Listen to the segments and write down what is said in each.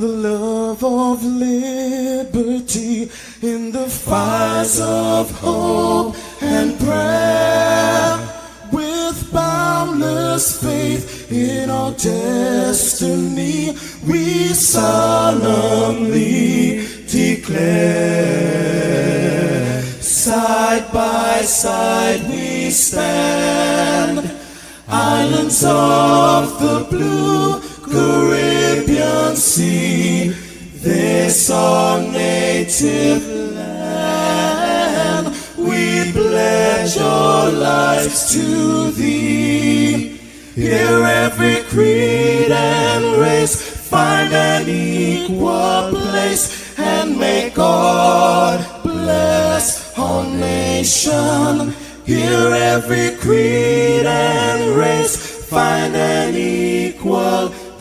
in the love of liberty, in the fires of hope and prayer, with boundless faith in our destiny, we solemnly declare, side by side we stand, islands of the blue Caribbean Sea, this our native land, we pledge our lives to thee. Here every creed and race find an equal place, and may God bless our nation. Here every creed and race find an equal place,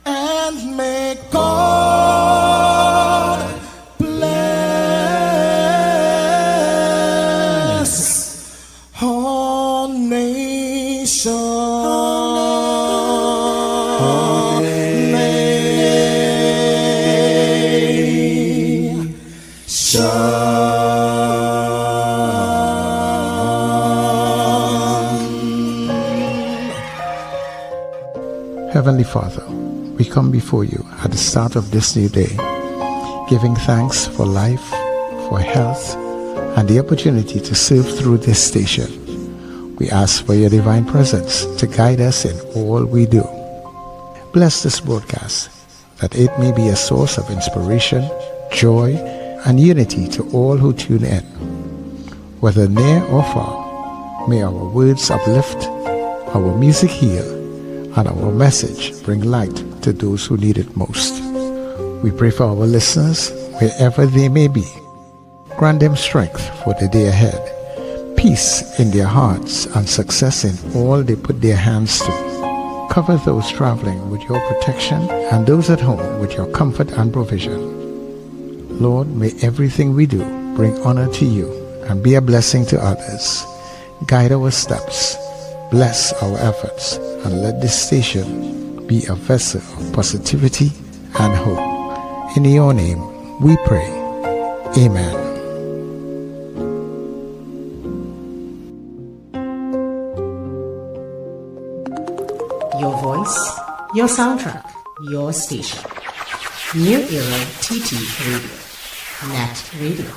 and may God bless our nation. Heavenly Father, we come before you at the start of this new day, giving thanks for life, for health, and the opportunity to serve through this station. We ask for your divine presence to guide us in all we do. Bless this broadcast, that it may be a source of inspiration, joy, and unity to all who tune in. Whether near or far, may our words uplift, our music heal, and our message bring light to those who need it most. We pray for our listeners, wherever they may be. Grant them strength for the day ahead, peace in their hearts, and success in all they put their hands to. Cover those traveling with your protection, and those at home with your comfort and provision. Lord, may everything we do bring honor to you and be a blessing to others. Guide our steps, bless our efforts, and let this station be a vessel of positivity and hope. In your name we pray. Amen. Your voice, your soundtrack, your station. New Era TT Radio. Net Radio.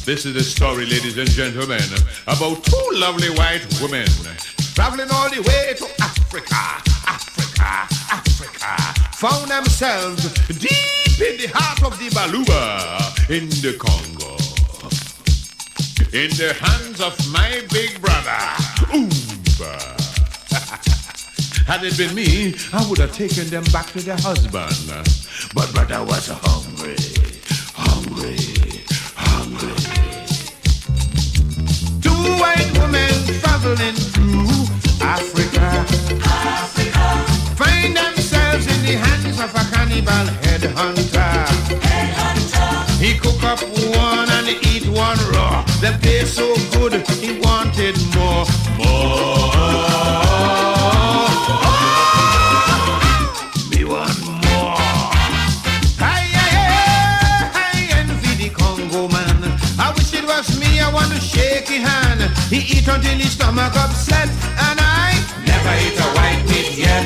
This is the story, ladies and gentlemen, about two lovely white women traveling all the way to Africa. Found themselves deep in the heart of the Baluba in the Congo. In the hands of my big brother, Oomba. Had it been me, I would have taken them back to their husband. But brother was hungry. Two white women traveling through Africa. Find themselves in the hands of a cannibal headhunter. He cook up one and eat one raw. The taste so good, he wanted more. Me want more. I envy the Congo man. I wish it was me, I want to shake his hand. He eat until his stomach upset, and I never eat a white meat yet.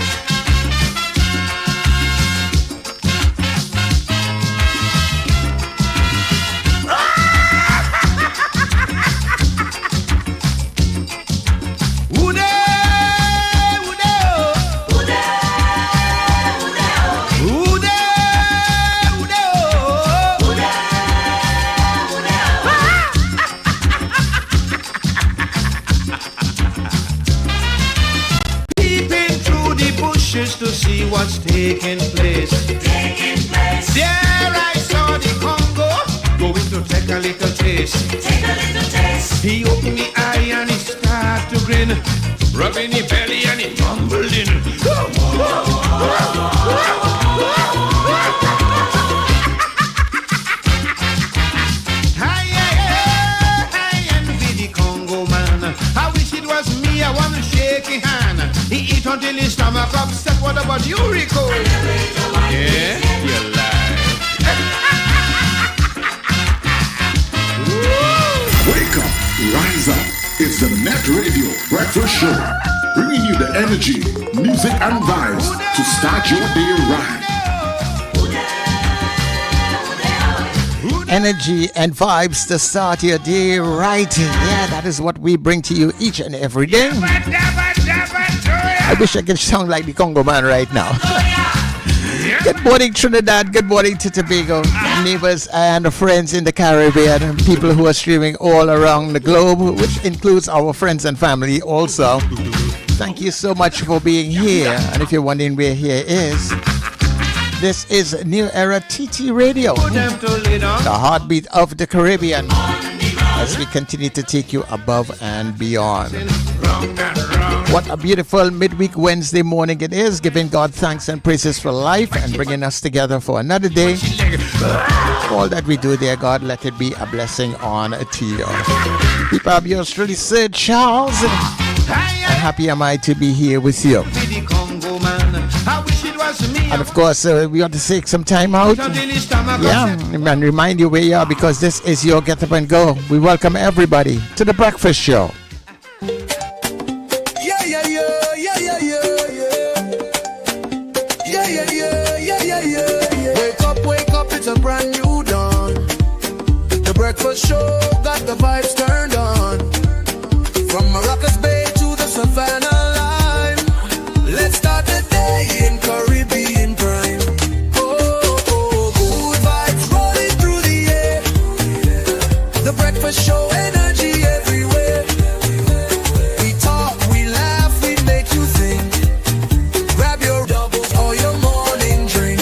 taking place. There I saw the Congo going to take a little taste. He opened the eye and he started to grin, rubbing the belly and he mumbling. I envy the Congo man. I wish it was me. I want to shake his hand. He eat until his stomach upset. What about you, Rico? Yeah, you lie. Wake up, rise up. It's the Net Radio Breakfast Show, bringing you the energy, music, and vibes to start your day right. Energy and vibes to start your day right. Yeah, that is what we bring to you each and every day. I wish I could sound like the Congo man right now. Good morning, Trinidad. Good morning to Tobago, neighbors and friends in the Caribbean, people who are streaming all around the globe, which includes our friends and family also. Thank you so much for being here. And if you're wondering where here is, this is New Era TT Radio, the heartbeat of the Caribbean, as we continue to take you above and beyond. What a beautiful midweek Wednesday morning it is, giving God thanks and praises for life and bringing us together for another day. All that we do there, God, let it be a blessing on to you. People of yours truly, Sir Charles, and happy am I to be here with you. And of course, we want to take some time out, and remind you where you are, because this is your Get Up and Go. We welcome everybody to the Breakfast Show. Wake up, it's a brand new dawn. The Breakfast Show got the vibes turned on. From Maracas Bay to the Savannah line, let's start the day in Caribbean prime. Oh, good vibes rolling through the air. The Breakfast Show, energy everywhere. We talk, we laugh, we make you think. Grab your doubles or your morning drink.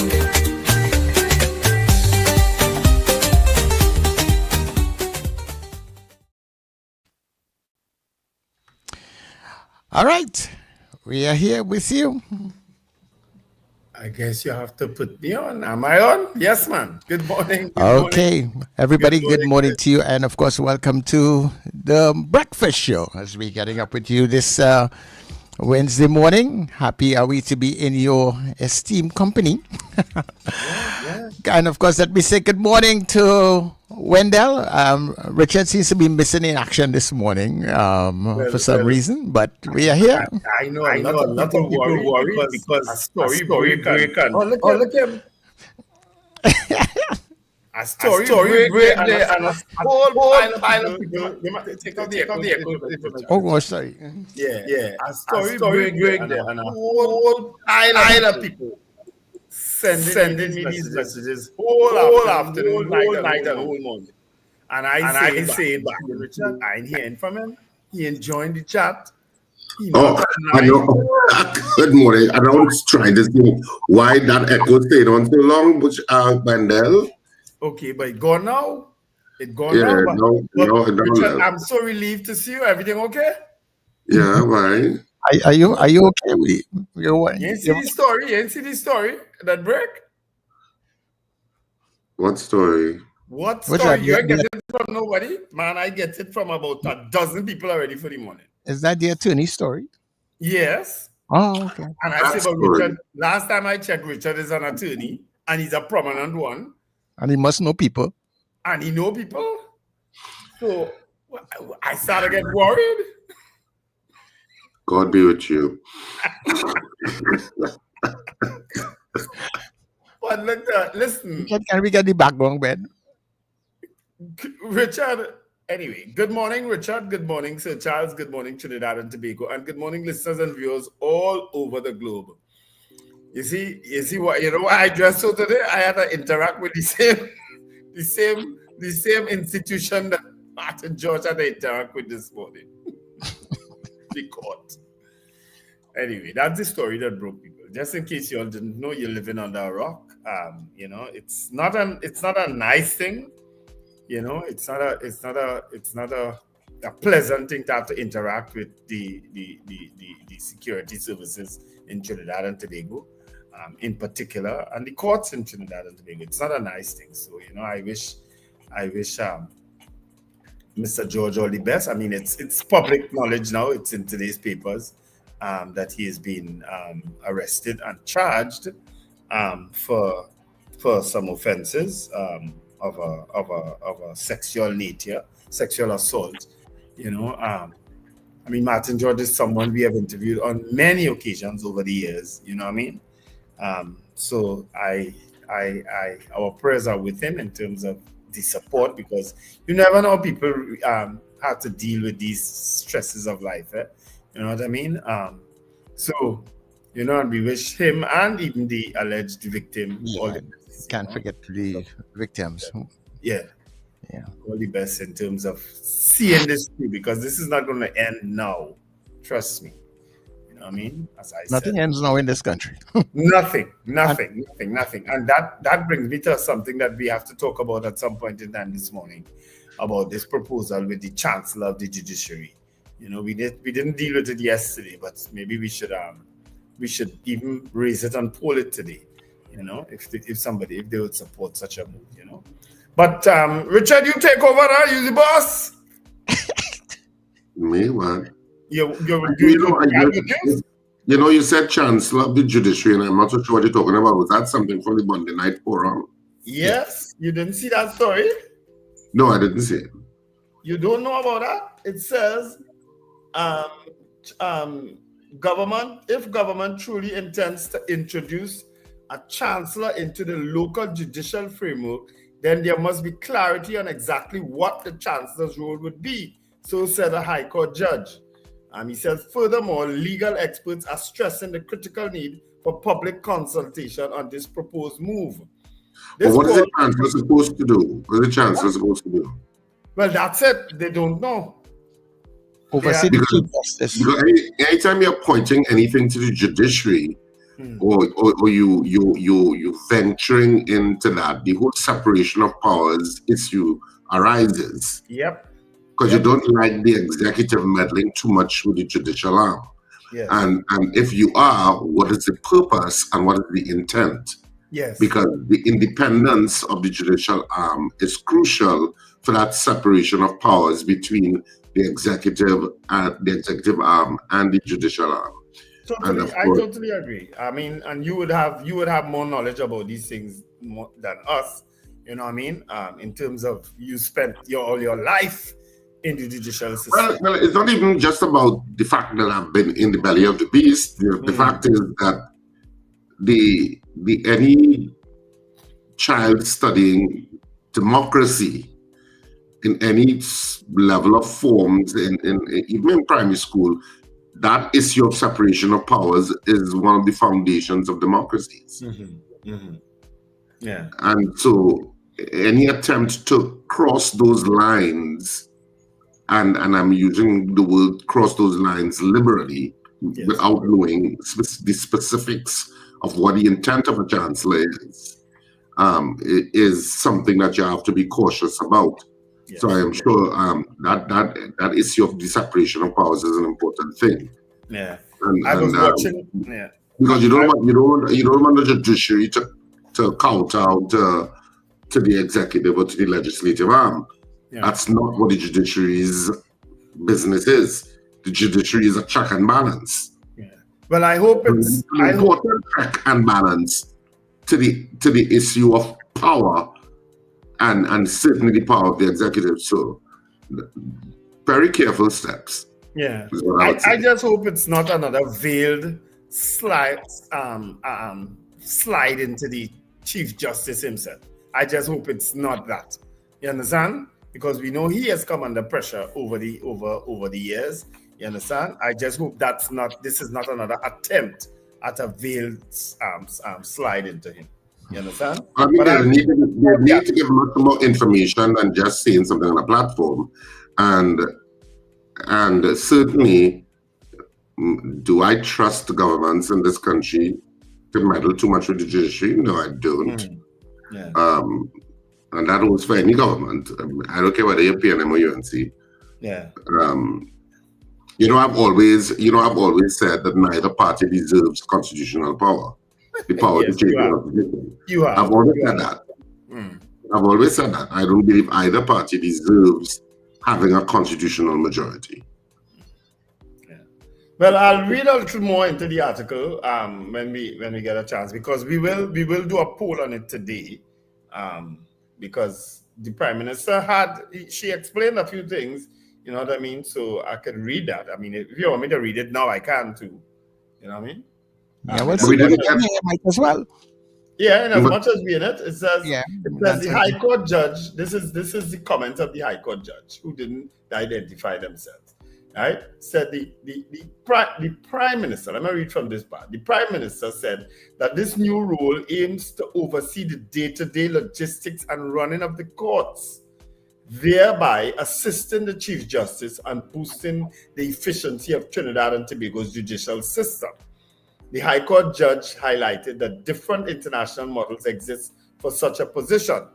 All right, we are here with you. I guess you have to put me on. Am I on? Yes, man. Good morning. Okay, everybody, good morning to you. And of course, welcome to the Breakfast Show as we're getting up with you this Wednesday morning. Happy are we to be in your esteemed company. And of course, let me say good morning to Wendell. Richard seems to be missing in action this morning for some reason, but we are here. I know a lot of people worry because a story break. Oh, look at him. A story break there and a whole pile of people. Take out the echo. Oh, sorry. Yeah. A story break there and a whole pile of people sending me these messages whole afternoon, whole night, and whole morning. And I say back to Richard, I ain't hearing from him. He ain't joined the chat. I know. Good morning. And I was trying to see why that echo stayed on so long, which Bandel. Okay, but it gone now. Yeah, now. No, Richard, I'm so relieved to see you. Everything okay? Yeah, right. Are you okay? You ain't see the story? That break? What story? What story? You get it from nobody? Man, I get it from about a dozen people already for the morning. Is that the attorney story? Yes. Oh, okay. And I say, but Richard, last time I checked, Richard is an attorney, and he's a prominent one. And he must know people. And he know people. So I started getting worried. God be with you. But look, listen. Can we get the background, Ben? Richard, anyway, good morning, Richard. Good morning, Sir Charles. Good morning, Trinidad and Tobago. And good morning, listeners and viewers all over the globe. You see what, you know why I dressed so today? I had to interact with the same institution that Martin George had to interact with this morning. The court. Anyway, that's the story that broke people. just in case you all didn't know, you're living under a rock. You know, it's not a nice thing. You know, it's not a pleasant thing to have to interact with the security services in Trinidad and Tobago, in particular, and the courts in Trinidad and Tobago. It's not a nice thing. So, you know, I wish Mr. George all the best. I mean, it's public knowledge now. It's in today's papers that he has been arrested and charged for some offences of a sexual nature, sexual assault. You know, I mean, Martin George is someone we have interviewed on many occasions over the years. You know what I mean? So our prayers are with him in terms of the support, because you never know people have to deal with these stresses of life. You know what I mean? So, you know, and we wish him and even the alleged victim all the best. Can't forget the victims. Yeah. Yeah. All the best in terms of seeing this through, because this is not going to end now. Trust me. You know what I mean? As I Nothing said. ends now in this country. Nothing. And that brings me to something that we have to talk about at some point in time this morning, about this proposal with the Chancellor of the Judiciary. You know, we didn't deal with it yesterday, but maybe we should even raise it and poll it today. You know, if they would support such a move, you know. But Richard, you take over now. You the boss. Me, what? You said Chancellor of the Judiciary, and I'm not so sure what you're talking about. Was that something from the Monday night forum? Yes. You didn't see that story? No, I didn't see it. You don't know about that? It says, if government truly intends to introduce a chancellor into the local judicial framework, then there must be clarity on exactly what the chancellor's role would be. So said a High Court judge. He says, furthermore, legal experts are stressing the critical need for public consultation on this proposed move. But what is the chancellor supposed to do? What is the chancellor supposed to do? Well, that's it. They don't know. Oversee the Chief Justice. Because anytime you're pointing anything to the judiciary, or you venturing into that, the whole separation of powers issue arises. Yep. Because you don't like the executive meddling too much with the judicial arm. Yes. And if you are, what is the purpose and what is the intent? Yes. Because the independence of the judicial arm is crucial for that separation of powers between the executive arm and the judicial arm. Totally, I totally agree. I mean, and you would have more knowledge about these things than us. You know what I mean? In terms of you spent all your life in the judicial system. Well, it's not even just about the fact that I've been in the belly of the beast. The fact is that any child studying democracy in any level of forms, even in primary school, that issue of separation of powers is one of the foundations of democracies. Yeah. And so any attempt to cross those lines, and I'm using the word cross those lines liberally, without knowing the specifics of what the intent of a chancellor is something that you have to be cautious about. Yes. So I am sure that issue of the separation of powers is an important thing. Yeah, I was watching. Yeah, because you don't want the judiciary to counter out to the executive or to the legislative arm. Yeah. That's not what the judiciary's business is. The judiciary is a check and balance. Yeah. Well, I hope it's an important check and balance to the issue of power. And certainly the power of the executive. So, very careful steps. Yeah, I just hope it's not another veiled slide into the Chief Justice himself. I just hope it's not that. You understand? Because we know he has come under pressure over the years. You understand? I just hope this is not another attempt at a veiled slide into him. You understand? I mean, they need to give much more information than just saying something on a platform. And certainly, do I trust the governments in this country? to meddle too much with the judiciary. No, I don't. Yeah. And that goes for any government. I don't care whether you're PNM or UNC. Yeah. I've always said that neither party deserves constitutional power. The power Yes, to change you have. the constitution. You have. I've always said that. I've always said that. I don't believe either party deserves having a constitutional majority. Well, I'll read a little more into the article when we get a chance, because we will do a poll on it today, because the Prime Minister she explained a few things, you know what I mean? So I could read that. I mean, if you want me to read it now, I can too. You know what I mean? Yeah, we didn't get might as well. Yeah, and as much as we in it, it says that's the High Court judge. This is the comment of the High Court judge, who didn't identify themselves. Right? Said the Prime Minister. Let me read from this part. The Prime Minister said that this new role aims to oversee the day-to-day logistics and running of the courts, thereby assisting the Chief Justice and boosting the efficiency of Trinidad and Tobago's judicial system. The High Court judge highlighted that different international models exist for such a position.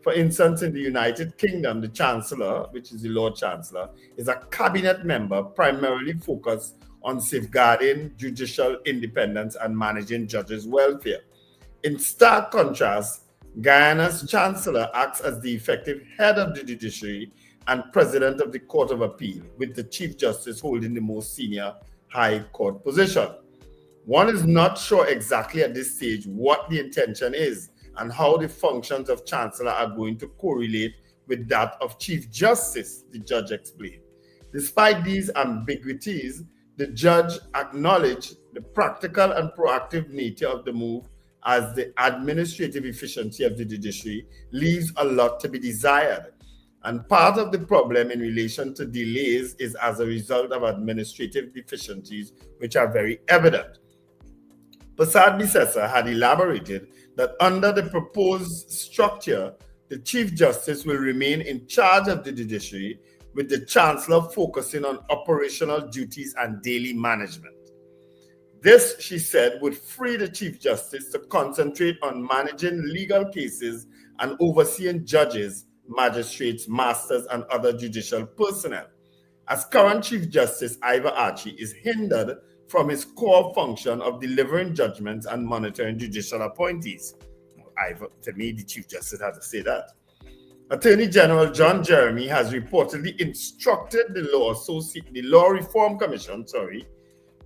For instance, in the United Kingdom, the Chancellor, which is the Lord Chancellor, is a cabinet member primarily focused on safeguarding judicial independence and managing judges' welfare. In stark contrast, Guyana's Chancellor acts as the effective head of the judiciary and president of the Court of Appeal, with the Chief Justice holding the most senior High Court position. One is not sure exactly at this stage what the intention is and how the functions of Chancellor are going to correlate with that of Chief Justice, the judge explained. Despite these ambiguities, the judge acknowledged the practical and proactive nature of the move, as the administrative efficiency of the judiciary leaves a lot to be desired. And part of the problem in relation to delays is as a result of administrative deficiencies, which are very evident. Prasad Bisesa had elaborated that under the proposed structure, the Chief Justice will remain in charge of the judiciary, with the Chancellor focusing on operational duties and daily management. This, she said, would free the Chief Justice to concentrate on managing legal cases and overseeing judges, magistrates, masters, and other judicial personnel. As current Chief Justice Ivor Archie is hindered from his core function of delivering judgments and monitoring judicial appointees. To me, the Chief Justice had to say that. Attorney General John Jeremy has reportedly instructed the Law Reform Commission,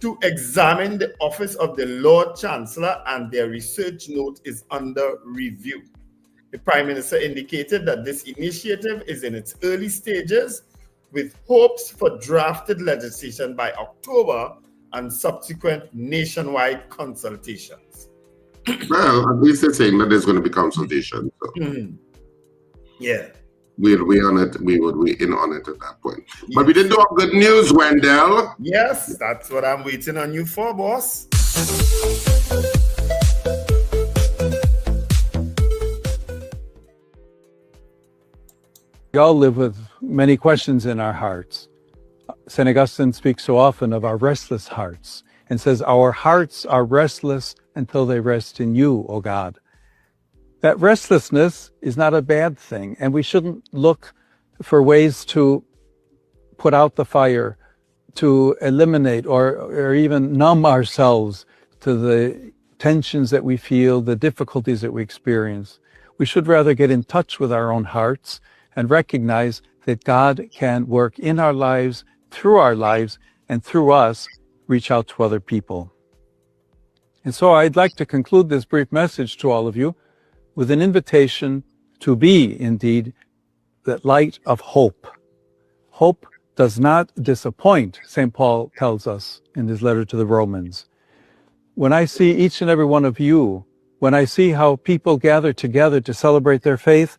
to examine the office of the Lord Chancellor, and their research note is under review. The Prime Minister indicated that this initiative is in its early stages, with hopes for drafted legislation by October and subsequent nationwide consultations. Well, at least they're saying that there's going to be consultation. So. Yeah. We'll be on it. We would be in on it at that point. Yes. But we didn't do our good news, Wendell. Yes, that's what I'm waiting on you for, boss. We all live with many questions in our hearts. St. Augustine speaks so often of our restless hearts and says, our hearts are restless until they rest in you, O God. That restlessness is not a bad thing, and we shouldn't look for ways to put out the fire, to eliminate or even numb ourselves to the tensions that we feel, the difficulties that we experience. We should rather get in touch with our own hearts and recognize that God can work in our lives, and through us, reach out to other people. And so I'd like to conclude this brief message to all of you with an invitation to be, indeed, the light of hope. Hope does not disappoint, St. Paul tells us in his letter to the Romans. When I see each and every one of you, when I see how people gather together to celebrate their faith,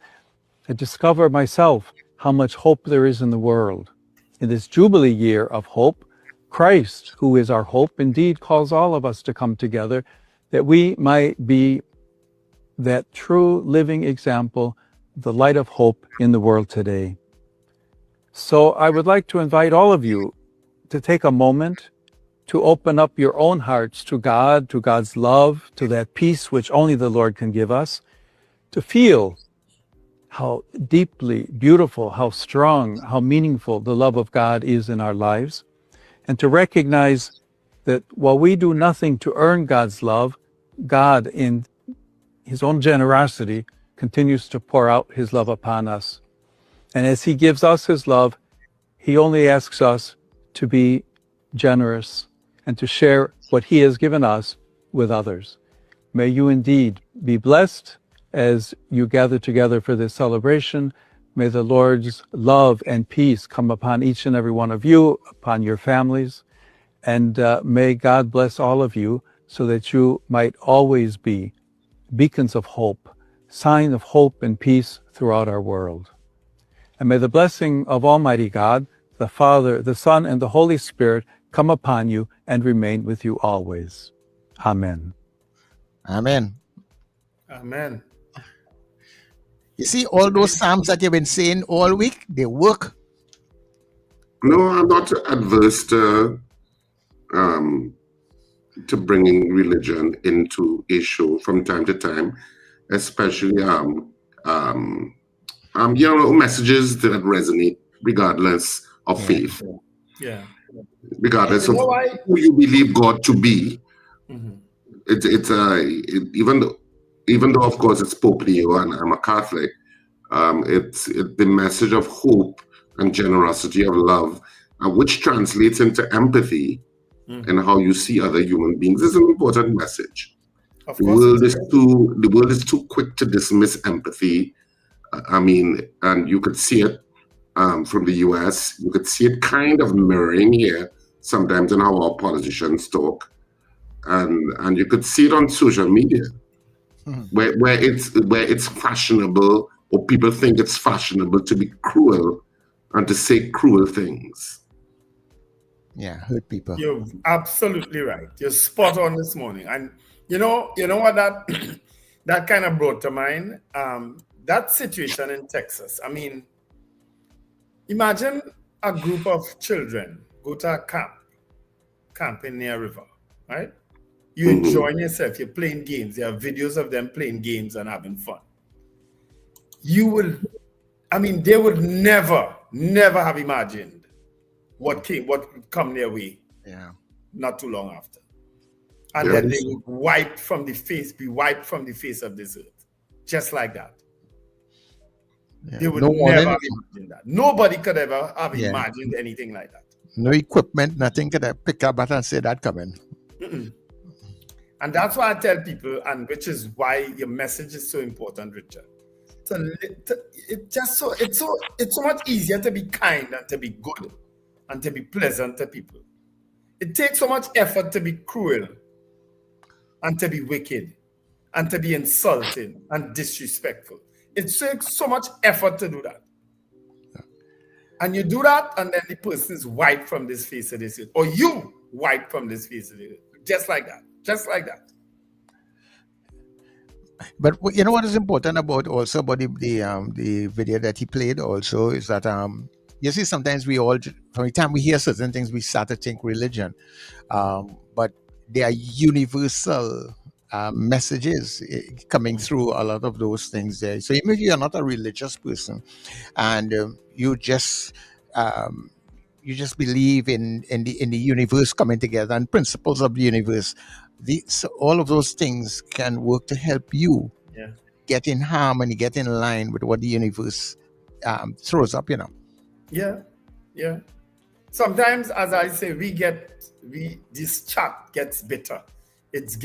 I discover myself how much hope there is in the world. In this Jubilee year of hope, Christ, who is our hope, indeed calls all of us to come together, that we might be that true living example, the light of hope in the world today. So I would like to invite all of you to take a moment to open up your own hearts to God, to God's love, to that peace which only the Lord can give us, to feel how deeply beautiful, how strong, how meaningful the love of God is in our lives, and to recognize that while we do nothing to earn God's love, God, in His own generosity, continues to pour out His love upon us. And as He gives us His love, He only asks us to be generous and to share what He has given us with others. May you indeed be blessed as you gather together for this celebration. May the Lord's love and peace come upon each and every one of you, upon your families, and may God bless all of you so that you might always be beacons of hope, sign of hope and peace throughout our world. And may the blessing of Almighty God, the Father, the Son, and the Holy Spirit come upon you and remain with you always. Amen. Amen. Amen. You see, all those psalms that you've been saying all week, they work. No, I'm not adverse to bringing religion into a show from time to time, especially messages that resonate regardless of faith. Yeah. Regardless You of know why? who you believe God to be. Mhm. Even though of course it's Pope Leo and I'm a Catholic, it's the message of hope and generosity of love, which translates into empathy and how you see other human beings, is an important message. Of The course. world is too quick to dismiss empathy. And you could see it from the US. You could see it kind of mirroring here sometimes in how our politicians talk, and you could see it on social media, where it's fashionable, or people think it's fashionable to be cruel and to say cruel things. Yeah, hurt people. You're absolutely right. You're spot on this morning. And you know what that kind of brought to mind? That situation in Texas. I mean, imagine a group of children go to a camping near a river, right? You're enjoying yourself, you're playing games, there are videos of them playing games and having fun. They would never have imagined what would come their way not too long after. And then they would be wiped from the face of this earth. Just like that. Yeah. They would never have imagined that. Nobody could ever have imagined anything like that. No equipment, nothing could have picked up and say that coming. And that's why I tell people, and which is why your message is so important, Richard. It's so much easier to be kind and to be good and to be pleasant to people. It takes so much effort to be cruel and to be wicked and to be insulting and disrespectful. It takes so much effort to do that. And you do that, and then the person is wiped from this face of this earth, or you wiped from this face of the earth. Just like that. Just like that. But you know what is important about the video that he played also is that you see, sometimes we all, from the time we hear certain things, we start to think religion, but there are universal messages coming through a lot of those things there. So even if you're not a religious person and you just believe in the universe coming together and principles of the universe, so all of those things can work to help you get in harmony, get in line with what the universe throws up, Yeah. Sometimes, as I say, this chat gets bitter. It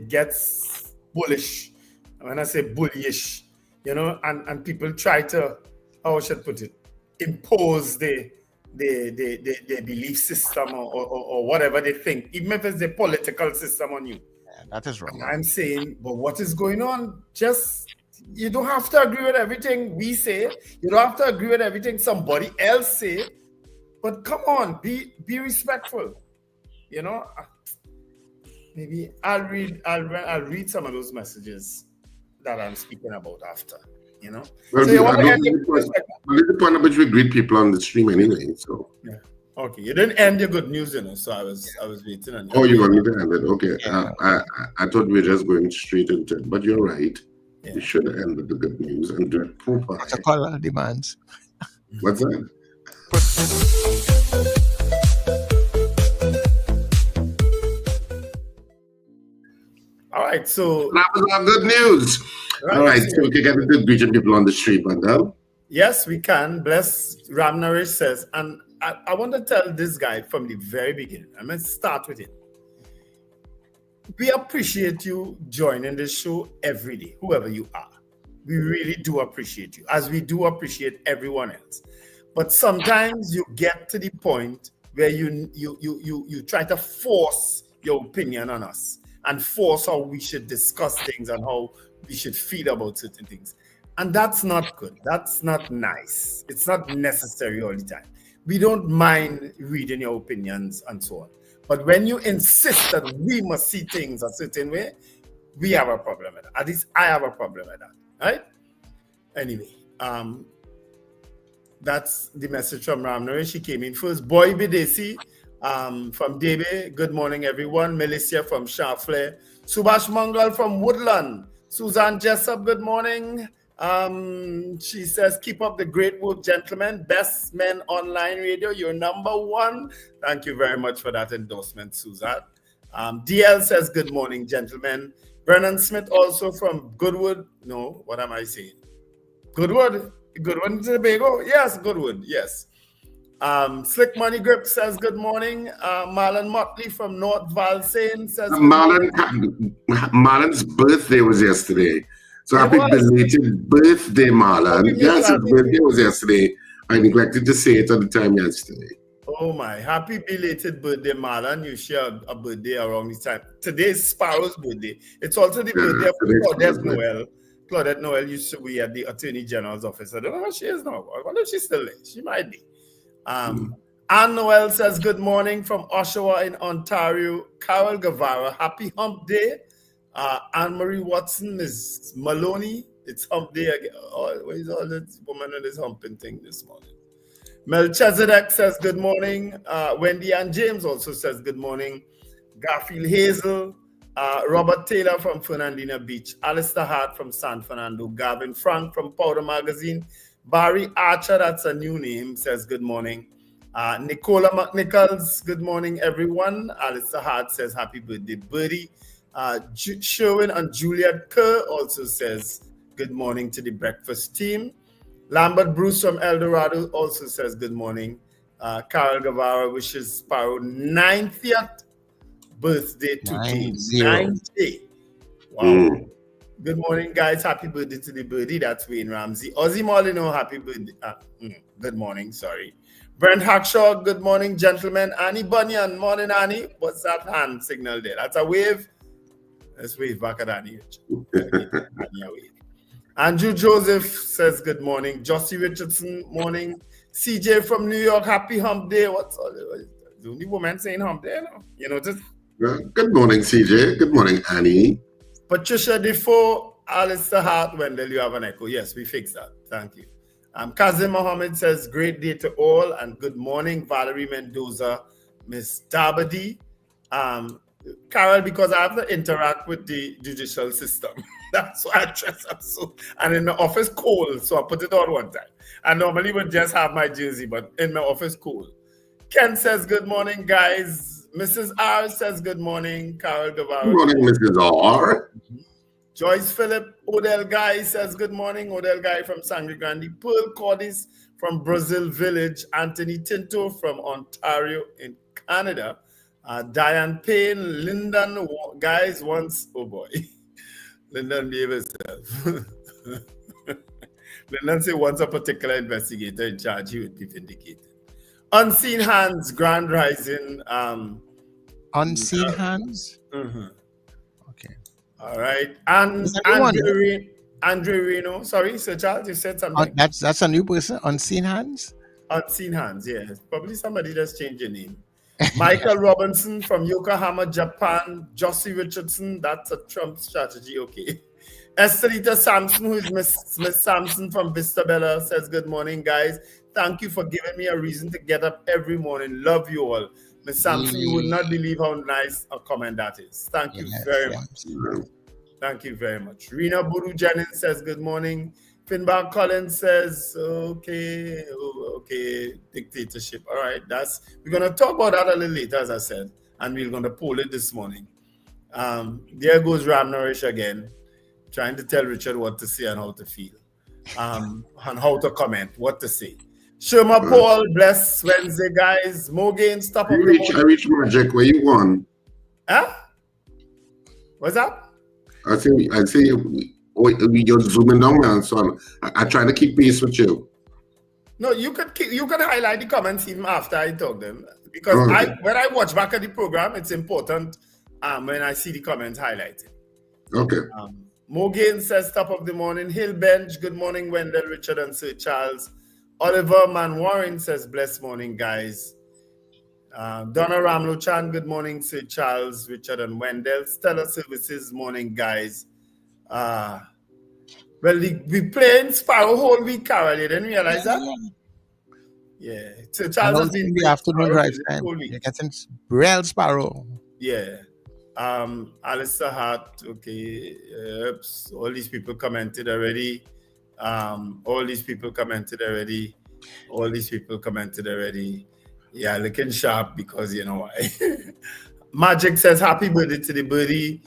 gets bullish. When I say bullish, and people try to, how I should put it, impose their belief system or whatever they think, even if it's the political system on you. Yeah, that is wrong. And I'm saying, but what is going on? You don't have to agree with everything we say. You don't have to agree with everything somebody else say. But come on, be respectful. Maybe I'll read some of those messages that I'm speaking about after. Well, so you want to get the point at which we greet people on the stream anyway. So Okay, you didn't end your good news, so I was waiting on you. Oh, you want me to end it? Okay. Yeah. I thought we were just going straight into it, but you're right. Yeah. We should end with the good news and do it proper. Protocol demands. What's that? All right, so That was our good news. All right, so we can get the greeting people on the street, Bandel. yes, we can. Bless Ram Naresh says, and I want to tell this guy from the very beginning. I'm going to start with him. We appreciate you joining this show every day, whoever you are. We really do appreciate you, as we do appreciate everyone else. But sometimes you get to the point where you try to force your opinion on us and force how we should discuss things and how we should feel about certain things. And that's not good. That's not nice. It's not necessary all the time. We don't mind reading your opinions and so on. But when you insist that we must see things a certain way, we have a problem with that. At least I have a problem with that. Right? Anyway, that's the message from Ram Naresh. She came in first. Boy Bidesi from Debe. Good morning, everyone. Melissa from Shafle. Subhash Mangal from Woodland. Suzanne Jessup, good morning. She says, keep up the great work, gentlemen. Best Men Online Radio, you're number one. Thank you very much for that endorsement, Suzanne. DL says, good morning, gentlemen. Brennan Smith also from Goodwood. No, what am I saying? Goodwood? Goodwood, Tobago? Yes, Goodwood, yes. Slick Money Grip says, good morning. Marlon Motley from North Valsain says, Marlon's birthday was yesterday. So happy belated birthday, Marlon. Yes, his birthday was yesterday. I neglected to say it at the time yesterday. Oh my, happy belated birthday, Marlon. You share a birthday around this time. Today's Sparrow's birthday. It's also the birthday of Claudette Noel. Claudette Noel used to be at the Attorney General's office. I don't know where she is now. I wonder if she's still there. She might be. Anne Noel says, good morning from Oshawa in Ontario. Carol Guevara, happy hump day. Anne-Marie Watson is Maloney. It's hump day again. Where's all this woman on this humping thing this morning? Melchizedek says good morning. Wendy Ann James also says good morning. Garfield Hazel. Robert Taylor from Fernandina Beach. Alistair Hart from San Fernando. Gavin Frank from Powder Magazine. Barry Archer, that's a new name, says good morning. Nicola McNichols, good morning, everyone. Alistair Hart says happy birthday, Birdie. Sherwin and Juliet Kerr also says good morning to the breakfast team. Lambert Bruce from El Dorado also says good morning. Carol Guevara wishes Sparrow 90th birthday today. 90. Wow. Good morning, guys. Happy birthday to the birdie. That's Wayne Ramsey. Ozzy Molino, happy birthday. Good morning, sorry. Brent Hackshaw, good morning, gentlemen. Annie Bunyan, morning, Annie. What's that hand signal there? That's a wave. Let's wave back at Annie. Andrew Joseph says good morning. Jossie Richardson, morning. CJ from New York, happy hump day. What's all the only woman saying hump day now? You notice? Good morning, CJ. Good morning, Annie. Patricia Defoe, Alistair Hart, Wendell, you have an echo. Yes, we fixed that. Thank you. Kazim Mohammed says, great day to all and good morning. Valerie Mendoza, Miss Dabadi. Carol, because I have to interact with the judicial system. That's why I dress up so. And in the office, cold, so I put it on one time. I normally would just have my jersey, but in my office, cold. Ken says, good morning, guys. Mrs. R says, good morning. Carol Guevara. Good morning, Mrs. R. Joyce Phillip. Odell Guy says, good morning. Odell Guy from Sangre Grande. Pearl Cordis from Brazil Village. Anthony Tinto from Ontario in Canada. Diane Payne. Lyndon, guys, once, oh boy. Lyndon behave herself. Lyndon say once a particular investigator in charge, he would be vindicated. Unseen Hands, Grand Rising. Unseen Hands? Mm-hmm. Okay. All right. And Andre Reno. Sorry, Sir Charles, you said something. That's a new person? Unseen Hands? Unseen Hands, yeah. Probably somebody just changed your name. Michael Robinson from Yokohama, Japan. Jossie Richardson, that's a Trump strategy, okay. Estelita Sampson, who is Miss Sampson from Vista Bella, says, good morning, guys. Thank you for giving me a reason to get up every morning. Love you all. Miss Sampson, you would not believe how nice a comment that is. Thank you very much. Thank you very much. Rena Buru Jennings says, good morning. Finbar Collins says, okay, dictatorship. All right, we're going to talk about that a little later, as I said, and we're going to poll it this morning. There goes Ram Nourish again, trying to tell Richard what to say and how to feel, and how to comment, what to say. Sherma Paul, bless Wednesday, guys. Mogain, stop up. I reach Magic. Where you won? Huh? What's that? I say you're zooming down, man. So I try to keep pace with you. No, you could highlight the comments even after I talk them, because when I watch back at the program, it's important when I see the comments highlighted. Okay. Mogain says, top of the morning. Hill Bench, good morning, Wendell, Richard, and Sir Charles. Oliver Manwarin says, blessed morning, guys. Donna Ramlo Chan, good morning, Sir Charles, Richard, and Wendell. Stellar Services, morning, guys. Well, we playing Sparrow whole week, Carol. You didn't realize that? Yeah. Sir Charles has been in the afternoon drive time. You're getting real Sparrow. Yeah. Alistair Hart, okay. All these people commented already. All these people commented already. Yeah, looking sharp because you know why. Magic says happy birthday to the birdie.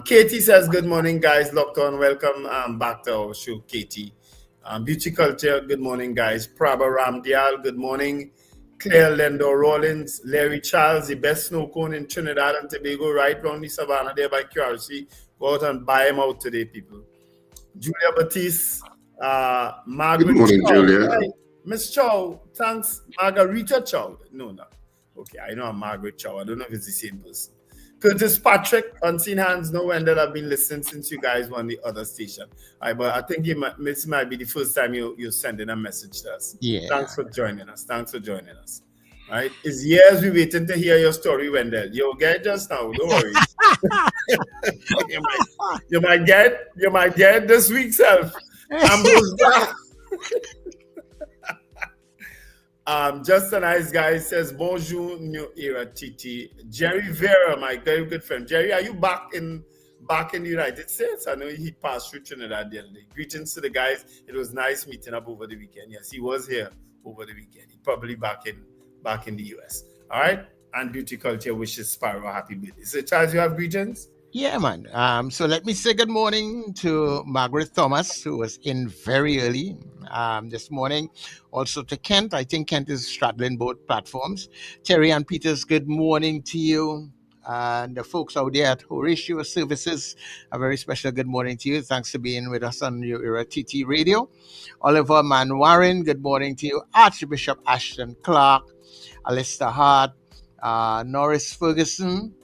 Katie says good morning, guys. Locked on. Welcome back to our show, Katie. Beauty Culture, good morning, guys. Prabha Ramdial, good morning. Claire Lendo Rollins, Larry Charles, the best snow cone in Trinidad and Tobago, right round the savannah there by QRC. Go out and buy them out today, people. Julia Batiste, Margaret. Good morning, Chow. Julia. Hi, Miss Chow, thanks. Margarita Chow. No. Okay, I know I'm Margaret Chow. I don't know if it's the same person. Curtis Patrick, Unseen Hands, no Wendell. I've been listening since you guys won the other station. But I think this might be the first time you're sending a message to us. Yeah. Thanks for joining us. All right. It's years we waiting to hear your story, Wendell. You'll get just now. Don't worry. you might get it this week, self. Just a nice guy says, bonjour, new era TT. Jerry Vera, my very good friend. Jerry, are you back in the United States? I know he passed through Trinidad the other day. Greetings to the guys. It was nice meeting up over the weekend. Yes, he was here over the weekend. He's probably back in the US. All right. And Beauty Culture wishes Sparrow a happy birthday. So Charles, you have greetings? Yeah, man. So let me say good morning to Margaret Thomas, who was in very early this morning. Also to Kent. I think Kent is straddling both platforms. Terry Ann Peters, good morning to you. And the folks out there at Horatio Services, a very special good morning to you. Thanks for being with us on your era TT Radio. Oliver Manwarin, good morning to you. Archbishop Ashton Clark, Alistair Hart, Norris Ferguson,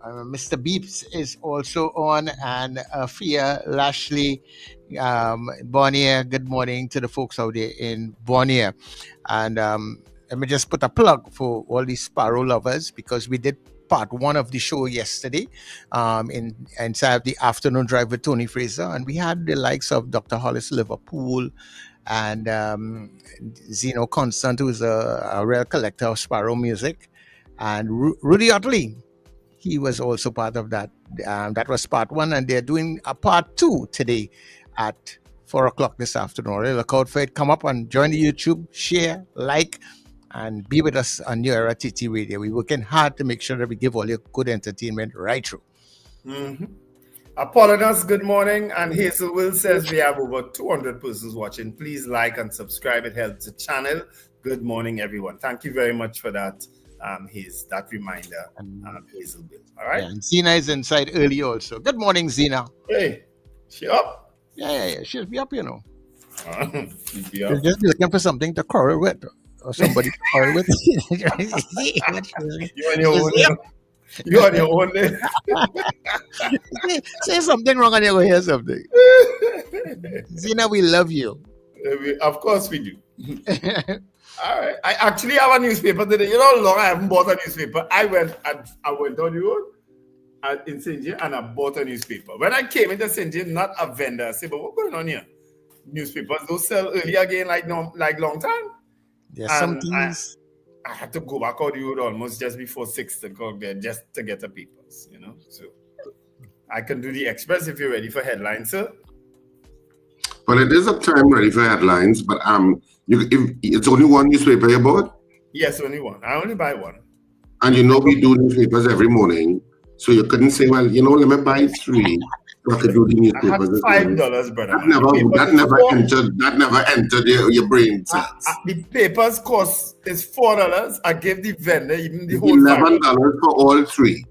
Mr. Beeps is also on, and Fia Lashley, Bonnier. Good morning to the folks out there in Bonnier. And let me just put a plug for all these Sparrow lovers, because we did part one of the show yesterday inside the afternoon drive with Tony Fraser, and we had the likes of Dr. Hollis Liverpool and Zeno Constant, who's a real collector of Sparrow music, and Rudy Utley. He was also part of that. That was part one, and they're doing a part two today at 4 o'clock this afternoon. Really look out for it. Come up and join the YouTube, share, like, and be with us on New Era TT Radio. We're working hard to make sure that we give all you good entertainment right through. Mm-hmm. Apollonas, good morning. And Hazel Will says we have over 200 persons watching. Please like and subscribe. It helps the channel. Good morning, everyone. Thank you very much for that. That reminder, Hazel Bill. All right. Yeah, and Zena is inside early also. Good morning, Zena. Hey, she up? Yeah. She'll be up, you know. She'll up. Just be looking for something to quarrel with, or somebody to quarrel with. You on your own. You on your own. Say something wrong and you're going to hear something. Zena, we love you. Of course we do. All right. I actually have a newspaper today. You know how long I haven't bought a newspaper? I went on the road in St. James and I bought a newspaper. When I came into St. James, not a vendor, I said, but what's going on here? Newspapers don't sell early again like long time. There's some And things. I had to go back out the road almost just before 6 to go there just to get the papers, you know. So I can do the express if you're ready for headlines, sir. Well, it is a time ready for headlines, but if it's only one newspaper you bought? Yes, only one. I only buy one. And you know we do newspapers every morning, so you couldn't say, well, you know, let me buy 3 so I could do the newspapers. I had $5, brother. That never entered your brain. The papers cost is $4. I gave the vendor even the whole $11 for all 3.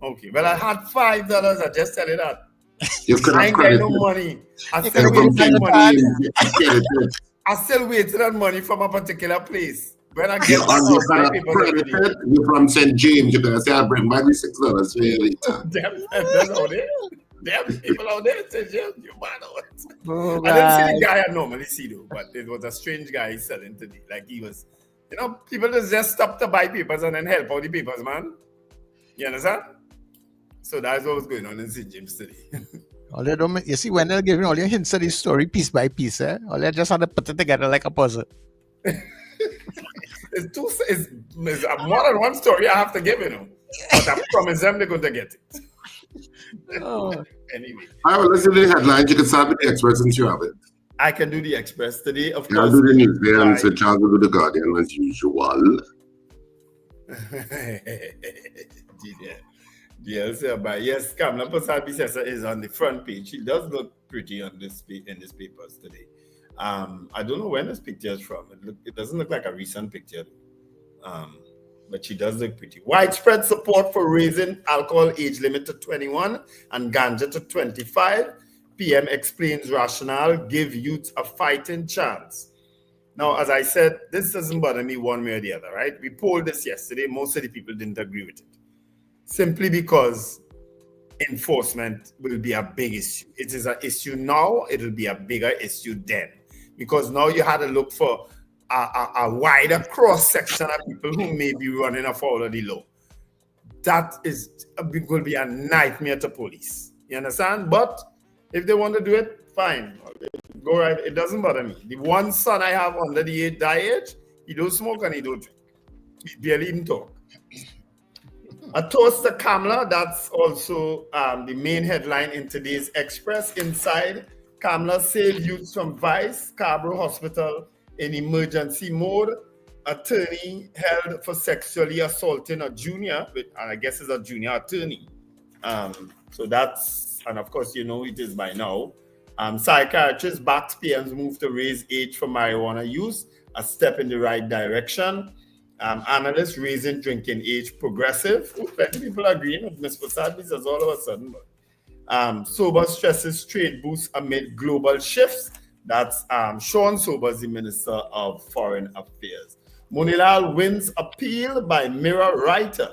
Okay, well I had $5. I just tell you that. You could have I ain't no money. I still waited on money from a particular place. When I get you're from St. James, you're gonna say I'll bring back the $6 for you later. Damn people out there, St. James, you mad. I didn't see the guy I normally see though, but it was a strange guy selling today. Like he was, you know, people just stop to buy papers and then help out the papers, man. You understand? So that's what was going on in St. James today. You see, when they're giving all your hints of the story piece by piece, all they just have to put it together like a puzzle. It's more than one story I have to give, you know. But I promise them they're going to get it. Anyway. All right, well, let's do the headlines. You can start with the Express since you have it. I can do the Express today, of course. I'll do the newsday and so Charles will do the Guardian as usual. Yes, Kamala Persad-Bissessar is on the front page. She does look pretty on in these papers today. I don't know when this picture is from. It doesn't look like a recent picture. But she does look pretty. Widespread support for raising alcohol age limit to 21 and ganja to 25. PM explains rationale, give youth a fighting chance. Now, as I said, this doesn't bother me one way or the other, right? We polled this yesterday. Most of the people didn't agree with it. Simply because enforcement will be a big issue. It is an issue now. It will be a bigger issue then. Because now you had to look for a wider cross-section of people who may be running afoul of the law. That is going to be a nightmare to police. You understand? But if they want to do it, fine. Go right. It doesn't bother me. The one son I have under the age, he don't smoke and he don't drink. He barely even talk. A toast to Kamala. That's also the main headline in today's Express. Inside, Kamala saved youths from vice. Scarborough Hospital in emergency mode. Attorney held for sexually assaulting a junior, and I guess it's a junior attorney. So that's, and of course, you know it is by now. Psychiatrist backs PM's move to raise age for marijuana use, a step in the right direction. Analysts raising drinking age progressive. Plenty people agreeing with Ms. Persad-Bissessar all of a sudden. But Sober stresses trade boosts amid global shifts. That's Sean Sobers, the Minister of Foreign Affairs. Monilal wins appeal by Mirror writer.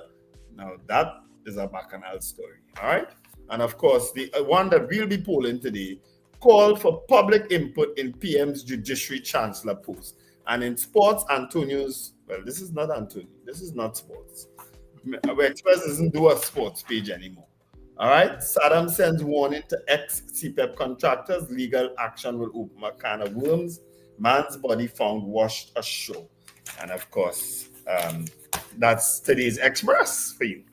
Now that is a bacchanal story, all right? And of course, the one that we'll be polling today, call for public input in PM's judiciary chancellor post. And in sports, Antonio's, well, this is not Antonio, this is not sports. Express doesn't do a sports page anymore. All right, Saddam sends warning to ex-CPEP contractors. Legal action will open a can of worms. Man's body found washed ashore. And of course, that's today's Express for you.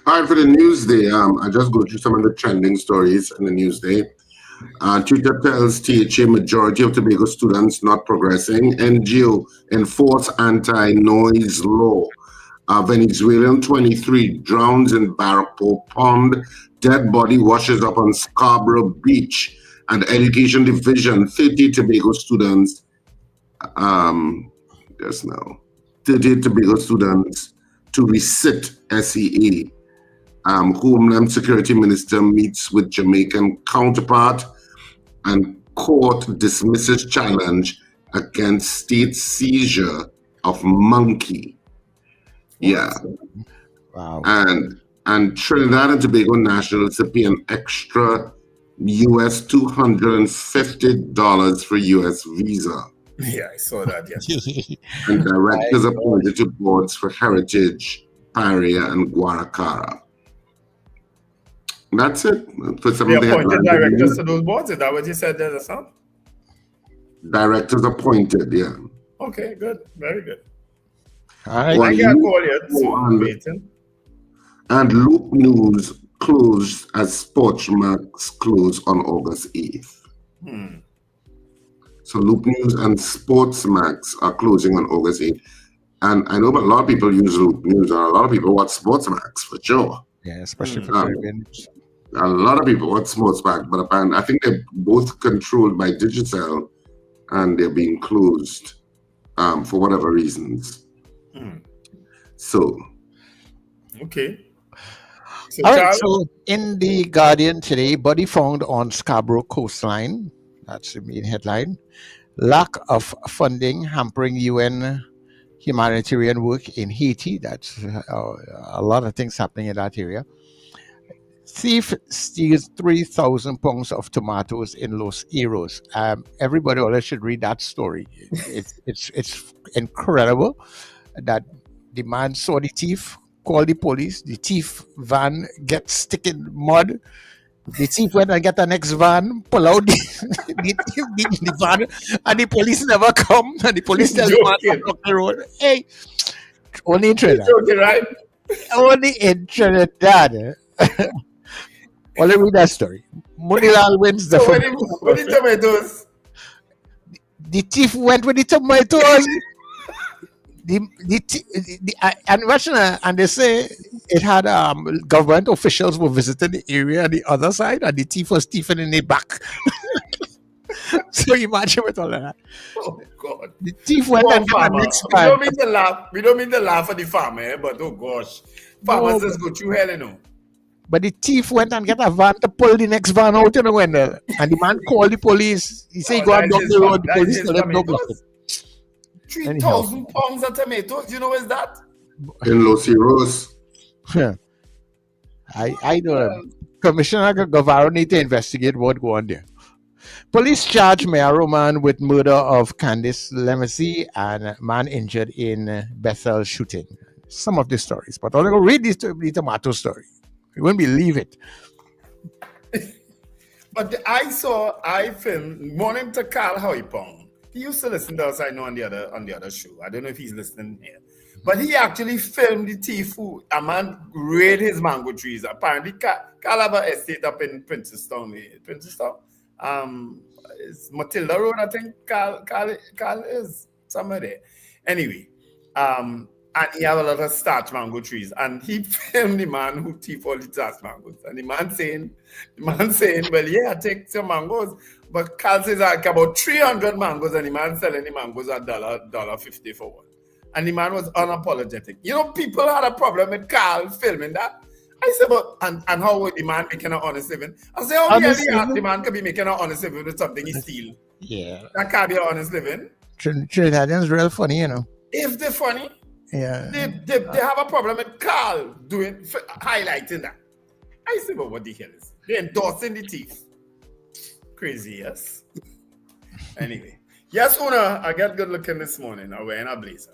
All right, for the Newsday, I just go through some of the trending stories in the Newsday. Twitter tells THA majority of Tobago students not progressing. NGO enforce anti-noise law. Venezuelan 23 drowns in Barrapo Pond. Dead body washes up on Scarborough Beach. And Education Division, 30 Tobago students, 30 Tobago students to resit SEA. Homeland Security Minister meets with Jamaican counterpart, and court dismisses challenge against state seizure of monkey. Yeah. Wow. And Trinidad and Tobago nationals are paying extra US $250 for US visa. Yeah, I saw that yesterday. And directors appointed to boards for Heritage, Paria, and Guaracara. That's it. For some They of the appointed headlines, directors to those boards. Is that what you said there, son? directors appointed, yeah. Okay, good. Very good. All right. I can't call yet, so I'm waiting. And Loop News closed as Sportsmax closed on August 8th. So Loop News and Sportsmax are closing on August 8th. And I know a lot of people use Loop News, and a lot of people watch Sportsmax for sure. Yeah, especially for Caribbean. A lot of people watch Sportsmax, but apparently I think they're both controlled by Digicel, and they're being closed for whatever reasons. So, okay. So, All right, Charles, so in the Guardian today, body found on Scarborough coastline. That's the main headline. Lack of funding hampering UN humanitarian work in Haiti. That's a lot of things happening in that area. Thief steals 3,000 pounds of tomatoes in Los Iros. Everybody always should read that story. It's incredible that the man saw the thief, called the police. The thief van gets stuck in mud. The thief went and get the next van, pull out the van, and the police never come. And the police tell the man to the road. Hey, only in Trinidad. joking, right? Only in Trinidad. Well, let me read that story. Munilal wins the So when the tomatoes, The thief went with the tomatoes. And they say it had government officials were visiting the area on the other side, and the thief was thieving in the back. So imagine with all of that. oh God. The thief went and got the next We time. don't mean to laugh. We don't mean to laugh at the farmer, but oh gosh, farmers just go through hell, you know. But the thief went and get a van to pull the next van out, you know, and the man called the police. He said, go and block the road. The police tell him, no block it. 3,000 pounds of tomatoes. You know what's that? in Los Iros. Yeah. I know. Commissioner Guevara need to investigate what go on there. Police charge Mayor Roman with murder of Candice Lemesey and man injured in Bethel shooting. Some of the stories, but I'm going to read the tomato story. You won't believe it. But I filmed Morning to Carl Hoypong. He used to listen to us, I know, on the other show. I don't know if he's listening here. But he actually filmed the thief who a man raid his mango trees. Apparently, Carl have an estate up in Princestown. It's Matilda Road, I think Carl is somewhere there. Anyway, and he have a lot of starch mango trees. And he filmed the man who thief all the starch mangoes. And the man saying, well, yeah, take some mangoes. But Carl says like about 300 mangoes, and the man selling the mangoes at $1.50 for one. And the man was unapologetic. You know, people had a problem with Carl filming that. I said, but and how would the man making an honest living? I said, oh yeah, the man could be making an honest living with something he steal. Yeah. That can't be an honest living. Trinidadians real funny, you know. If they're funny, yeah, they have a problem with Carl highlighting that. I said, but what the hell is it? They're endorsing the thief. Crazy, yes. Anyway. Yes, Una, I got good looking this morning. I'm wearing a blazer.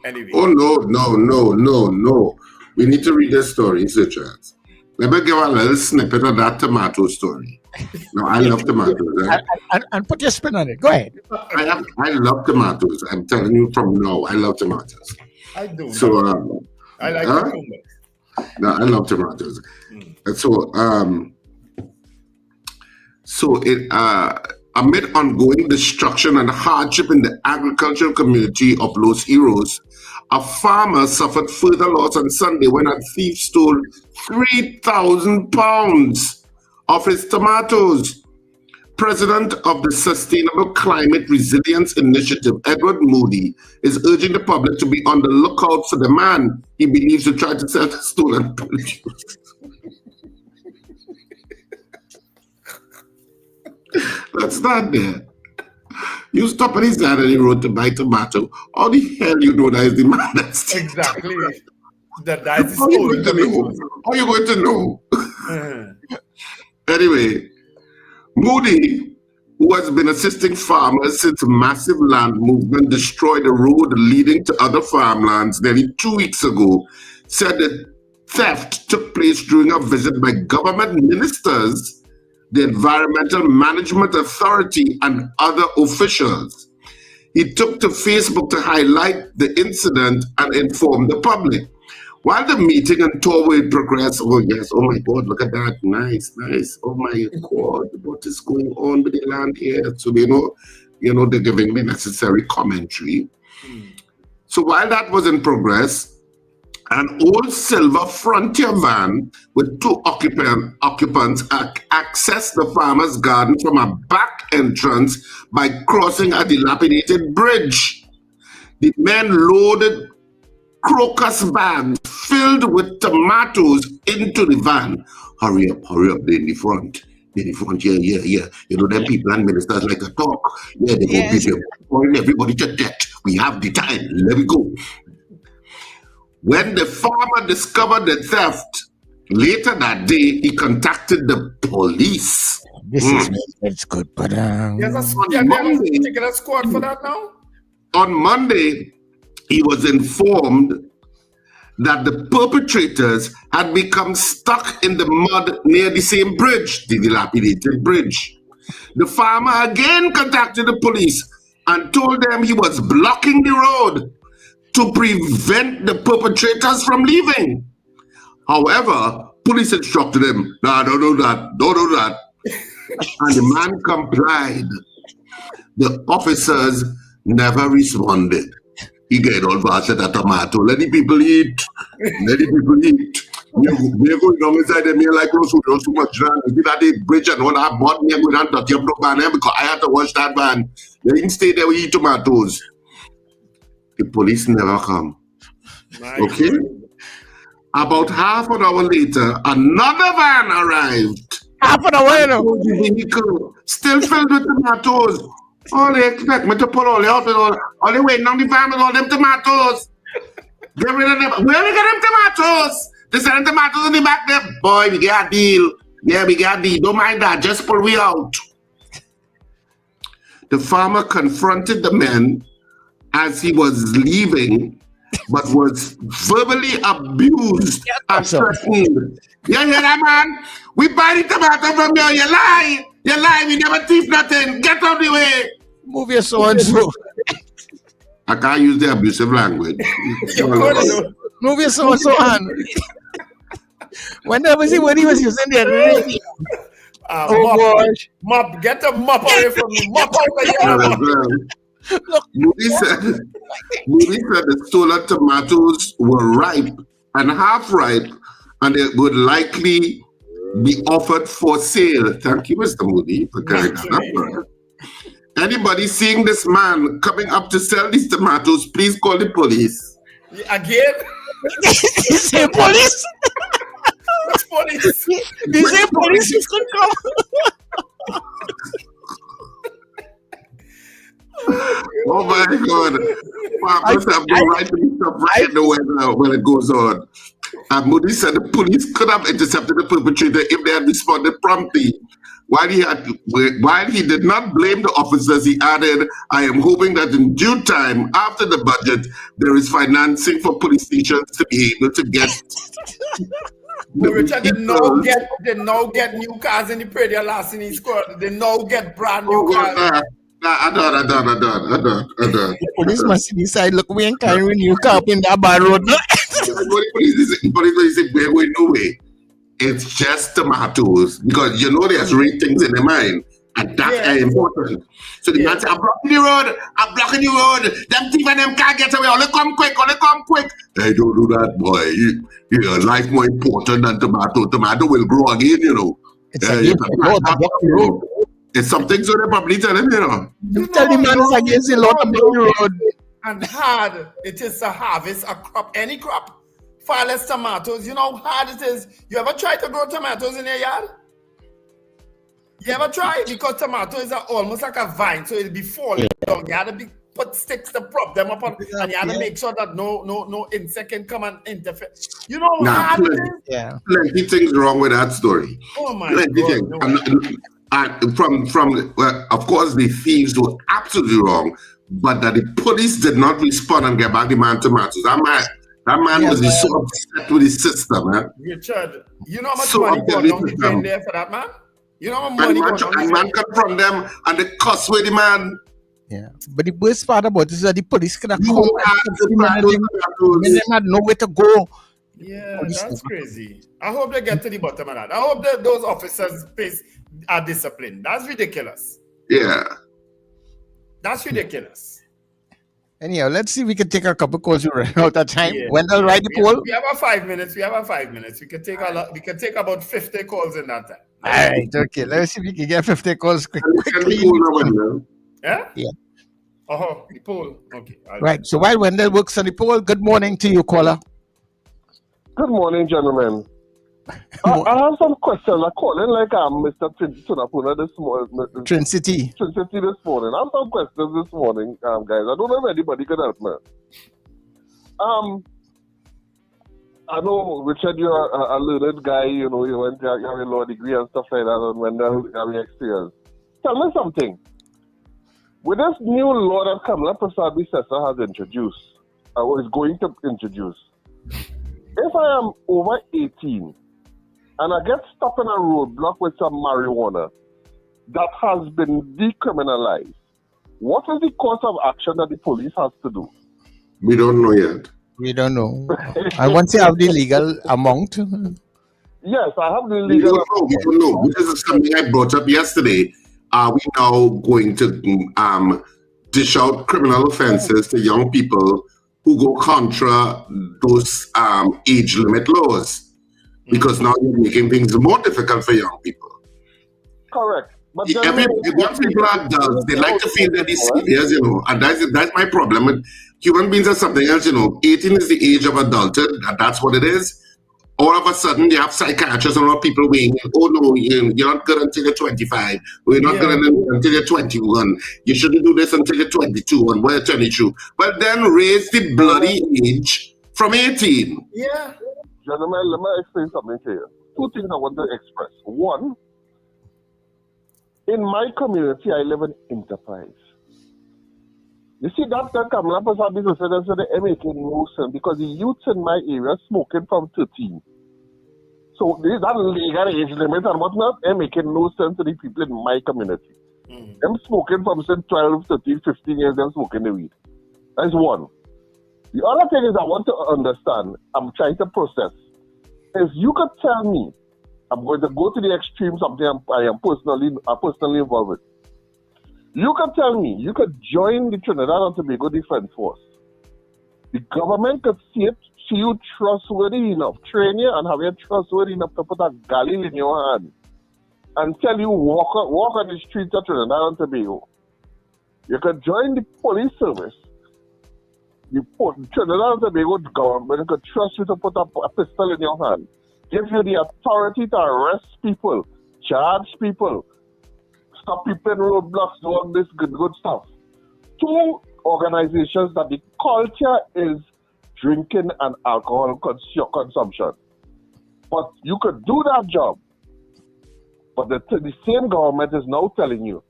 Anyway. Oh, no. We need to read the story, Sir Charles. Let me give a little snippet of that tomato story. No, I love tomatoes. Right? And put your spin on it. Go ahead. I love tomatoes. I'm telling you from now, I love tomatoes. I do. So, I like cucumbers. No, I love tomatoes. So amid ongoing destruction and hardship in the agricultural community of Los Iros, a farmer suffered further loss on Sunday when a thief stole 3,000 pounds of his tomatoes. President of the Sustainable Climate Resilience Initiative, Edward Moody, is urging the public to be on the lookout for the man he believes to try to sell the stolen produce. That's not there. You stop at his side and he road to buy tomato. How the hell you know that is the man that's exactly that is stolen tomatoes? How are you going to know? Anyway, Moody, who has been assisting farmers since a massive land movement destroyed the road leading to other farmlands nearly 2 weeks ago, said that theft took place during a visit by government ministers, the Environmental Management Authority, and other officials. He took to Facebook to highlight the incident and inform the public. While the meeting in Tiwarie progressed, oh yes, oh my God, look at that, nice. Oh my God, what is going on with the land here? So they're giving me necessary commentary. So while that was in progress, an old silver Frontier van with 2 occupants accessed the farmer's garden from a back entrance by crossing a dilapidated bridge. The men loaded crocus bags filled with tomatoes into the van. Hurry up, they're in the front. Yeah. Them people and ministers like to talk. Yeah, they go busy calling everybody to death. We have the time. Let me go. When the farmer discovered the theft, later that day, he contacted the police. It's good, but there's a particular squad for that now? On Monday, he was informed that the perpetrators had become stuck in the mud near the same bridge, the dilapidated bridge. The farmer again contacted the police and told them he was blocking the road to prevent the perpetrators from leaving. However, police instructed him, "No, don't do that. And the man complied. The officers never responded. He get all bad at a tomato. Let the people eat. We're going down inside them here like those who don't so much land. If that the bridge and all that mud, we're going down to your van because I had to wash that van. They didn't stay there, we eat tomatoes." The police never come. Nice. Okay? About half an hour later, another van arrived. half an hour. The vehicle still filled with tomatoes. Oh, they expect me to pull all the out all the waiting on the van with all them tomatoes. Get rid of them. Where we get them tomatoes? They sell them tomatoes in the back there. Boy, we got a deal. Yeah, we got a deal. Don't mind that. Just pull we out. The farmer confronted the men as he was leaving, but was verbally abused and threatened. You hear that, man? We buy the tomato from you. You lie. We never thief nothing. Get out the way. Move your so-and-so. I can't use the abusive language. Move your so-and-so on. When he was using the radio. Mop, get the mop away from me. Mop out the Moody said the stolen tomatoes were ripe and half ripe, and they would likely be offered for sale. Thank you, Mr. Moody, for carrying that up. Anybody seeing this man coming up to sell these tomatoes, please call the police. Again? The same police? Which police? The same police is going to come. Oh my God. I must have no right to be stuff right in the weather when it goes on. And Moody said the police could have intercepted the perpetrator if they had responded promptly. While he did not blame the officers, he added, "I am hoping that in due time, after the budget, there is financing for police stations to be able to get." Richard did now get new cars in the Prairie last in his squad. They now get brand new cars. I don't. The police must decide, look, we ain't carrying new car up in that bad road. No? The police say, we're going nowhere. It's just tomatoes. Because there's ratings in the mind. And that's important. So the man say, I'm blocking the road. Them thief and them can't get away. Only come quick. Hey, don't do that, boy. Your life more important than tomato. Tomato will grow again, It's something so they probably tell him, You tell the man it's against the law to block the road. And hard it is to harvest a crop, any crop. Far less tomatoes. You know how hard it is. You ever try to grow tomatoes in your yard? You ever try? Because tomatoes are almost like a vine, so it'll be falling down. You have to put sticks to prop them up, and you have to make sure that no insect can come and interfere. You know how hard it is? Yeah. Plenty things wrong with that story. Oh my God. Of course, the thieves were absolutely wrong, but that the police did not respond and get back the man tomatoes. That man was so upset with his system, man. Richard, you know how much So money upset going with down the his drain system. there for that man? You know how much And money going down the man drain? confront them and they cuss with the man. Yeah. But the worst part about it is that the police could have You come have and to him find and those them tattoos. had nowhere to go. Yeah, Police that's never- crazy. I hope they get to the bottom of that. I hope that those officers are disciplined. That's ridiculous. Yeah. That's ridiculous. Anyhow, let's see if we can take a couple calls. We're running out of time. Yeah. Wendell, write the We poll. have about 5 minutes. We have about 5 minutes. We can take a lot. We can take about 50 calls in that time. All right, okay. Let's see if we can get 50 calls quickly. Yeah? Yeah. Oh, the poll. Okay. Right. So while Wendell works on the poll, good morning to you, caller. Good morning, gentlemen. I have some questions. I called in like Mr. Tunapuna this morning. Trinity this morning. I have some questions this morning, guys. I don't know if anybody can help me. I know, Richard, you're a learned guy. You know, you went to have a law degree and stuff like that, and when you have experience. Tell me something. With this new law that Kamala Prasad Bissessa has introduced, or is going to introduce, if I am over 18 and I get stopped in a roadblock with some marijuana that has been decriminalized, what is the course of action that the police has to do? We don't know yet. We don't know. And once you have the legal amount. Yes, I have the We legal don't know. This is something I brought up yesterday. Are we now going to dish out criminal offenses to young people who go contra those age limit laws? Because now you're making things more difficult for young people. Correct. But Once people are adults, they like to feel that they're serious, you know, and that's my problem. With human beings are something else, you know. 18 is the age of adulthood, and that's what it is. All of a sudden, they have psychiatrists and all people weighing in, oh no, you're not good until you're 25, or you're not good until you're 21, you shouldn't do this until you're 22, and we're 22. But then raise the bloody age from 18. Yeah. Gentlemen, let me explain something to you. Two things I want to express. One, in my community, I live in enterprise. You see, that Kamala Prasad Bissessa said they're making no sense because the youths in my area smoking from 13. So that legal age limit and whatnot, they're making no sense to the people in my community. Them smoking from say 12, 13, 15 years, them smoking the weed. That's one. The other thing is I want to understand, I'm trying to process, is you could tell me, I'm going to go to the extreme, something I am personally involved with. You could tell me, you could join the Trinidad and Tobago Defense Force. The government could see you trustworthy enough, train you and have you trustworthy enough to put a galley in your hand and tell you walk on the streets of Trinidad and Tobago. You could join the police service. The Trinidad and Tobago government could trust you to put a pistol in your hand, give you the authority to arrest people, charge people, stop people in roadblocks, do all this good stuff. Two organizations that the culture is drinking and alcohol consumption. But you could do that job. But the same government is now telling you,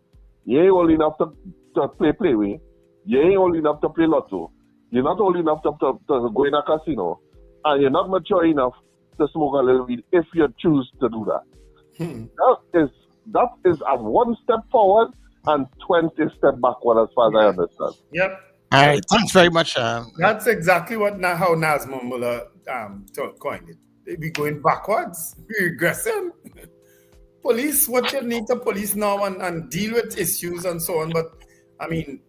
you ain't old enough to play with, you ain't old enough to play lotto, you're not old enough to go in a casino, and you're not mature enough to smoke a little weed if you choose to do that. That is a one step forward and 20 steps backward as far as I understand. Yep. All right. Thanks very much. That's exactly how Nazma Muller coined it. They be going backwards, regressing. Police, what you need to police now and deal with issues and so on. But I mean,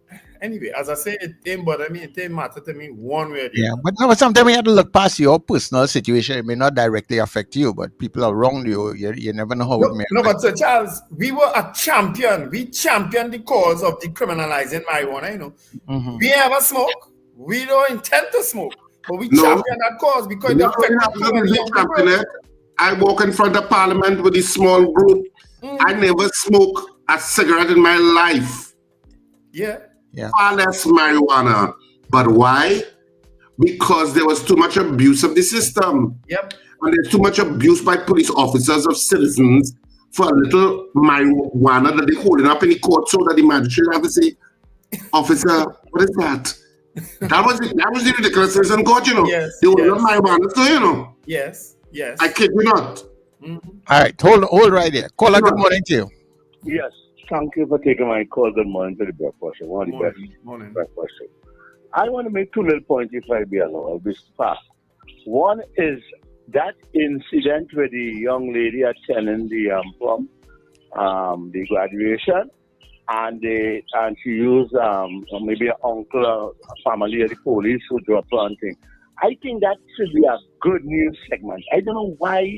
anyway, as I say, it ain't bother me. It ain't matter to me one way or the other. But no, sometimes we have to look past your personal situation. It may not directly affect you, but people around you, you never know how it may No, affect. but Sir Charles, we were a champion. We championed the cause of decriminalizing marijuana, you know. We never smoke. We don't intend to smoke. But we champion that cause because it affects I walk in front of Parliament with a small group. I never smoke a cigarette in my life. Yeah. Far less marijuana. But why? Because there was too much abuse of the system. Yep. And there's too much abuse by police officers of citizens for a little marijuana that they're holding up in the court so that the magistrate have to say, officer, what is that? That was the ridiculousness in court, you know. Yes, They were yes. not my man, so you know. Yes, yes. I kid you not. All right, hold right there. Caller, good morning to you. Yes, thank you for taking my call. Good morning to the breakfast. One of the best Morning. breakfast. I want to make two little points if I be allowed. I'll be fast. One is that incident with the young lady attending the prom, the graduation, and she used maybe an uncle or a family of the police who dropped her and thing. I think that should be a good news segment. I don't know why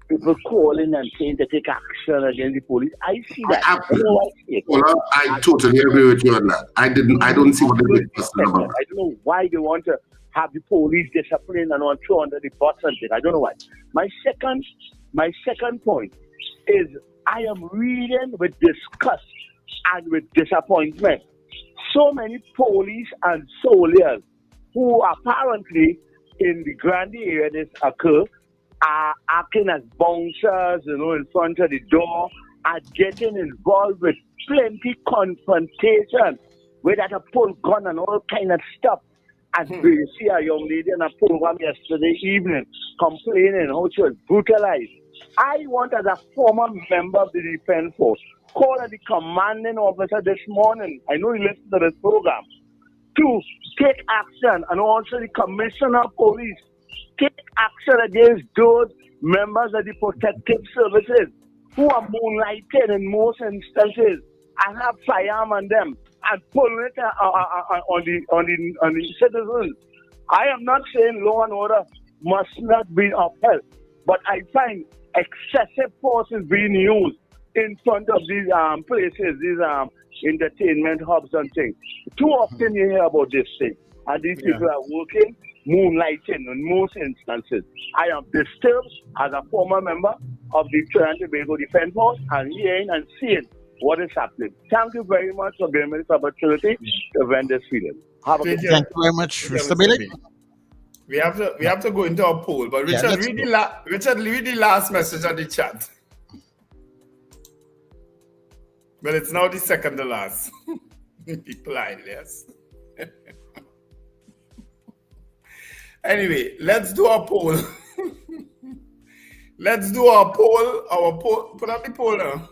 people calling and saying to take action against the police. I see that. I don't know why I see it. Well, I totally agree with you on that. I don't see what the big fuss is about. I don't know why they want to have the police discipline and want to throw under the bus and thing. I don't know why. My second point is I am reading with disgust and with disappointment so many police and soldiers who apparently in the Grande area this occur are acting as bouncers, in front of the door, are getting involved with plenty confrontation, where they have pull gun and all kind of stuff. And we see a young lady in a program yesterday evening complaining how she was brutalized. I want, as a former member of the Defense Force, call the commanding officer this morning, I know he listened to this program, to take action, and also the commissioner of police, take action against those members of the protective services who are moonlighting in most instances and have firearm on them and pulling it on the citizens. I am not saying law and order must not be upheld, but I find excessive force is being used in front of these places, these entertainment hubs and things. Too often you hear about this thing, and these people are working, moonlighting in most instances. I am disturbed as a former member of the Trinidad and Tobago Defense Force and hearing and seeing what is happening. Thank you very much for giving me this opportunity to vent this feeling. Have a good day. Thank you very much, Mr. Billy. We have to go into a poll, but Richard, read the last message on the chat. Well, it's now the second to last. Decline, yes. Anyway, let's do a poll. Let's do our poll. Our poll. Put up the poll now.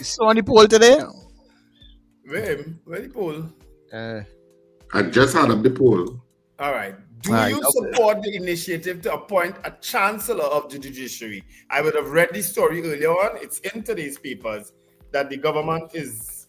So on the poll today? Where the poll? I just had up the poll. All right. Do you support the initiative to appoint a chancellor of the judiciary? I would have read the story earlier on. It's in today's papers that the government is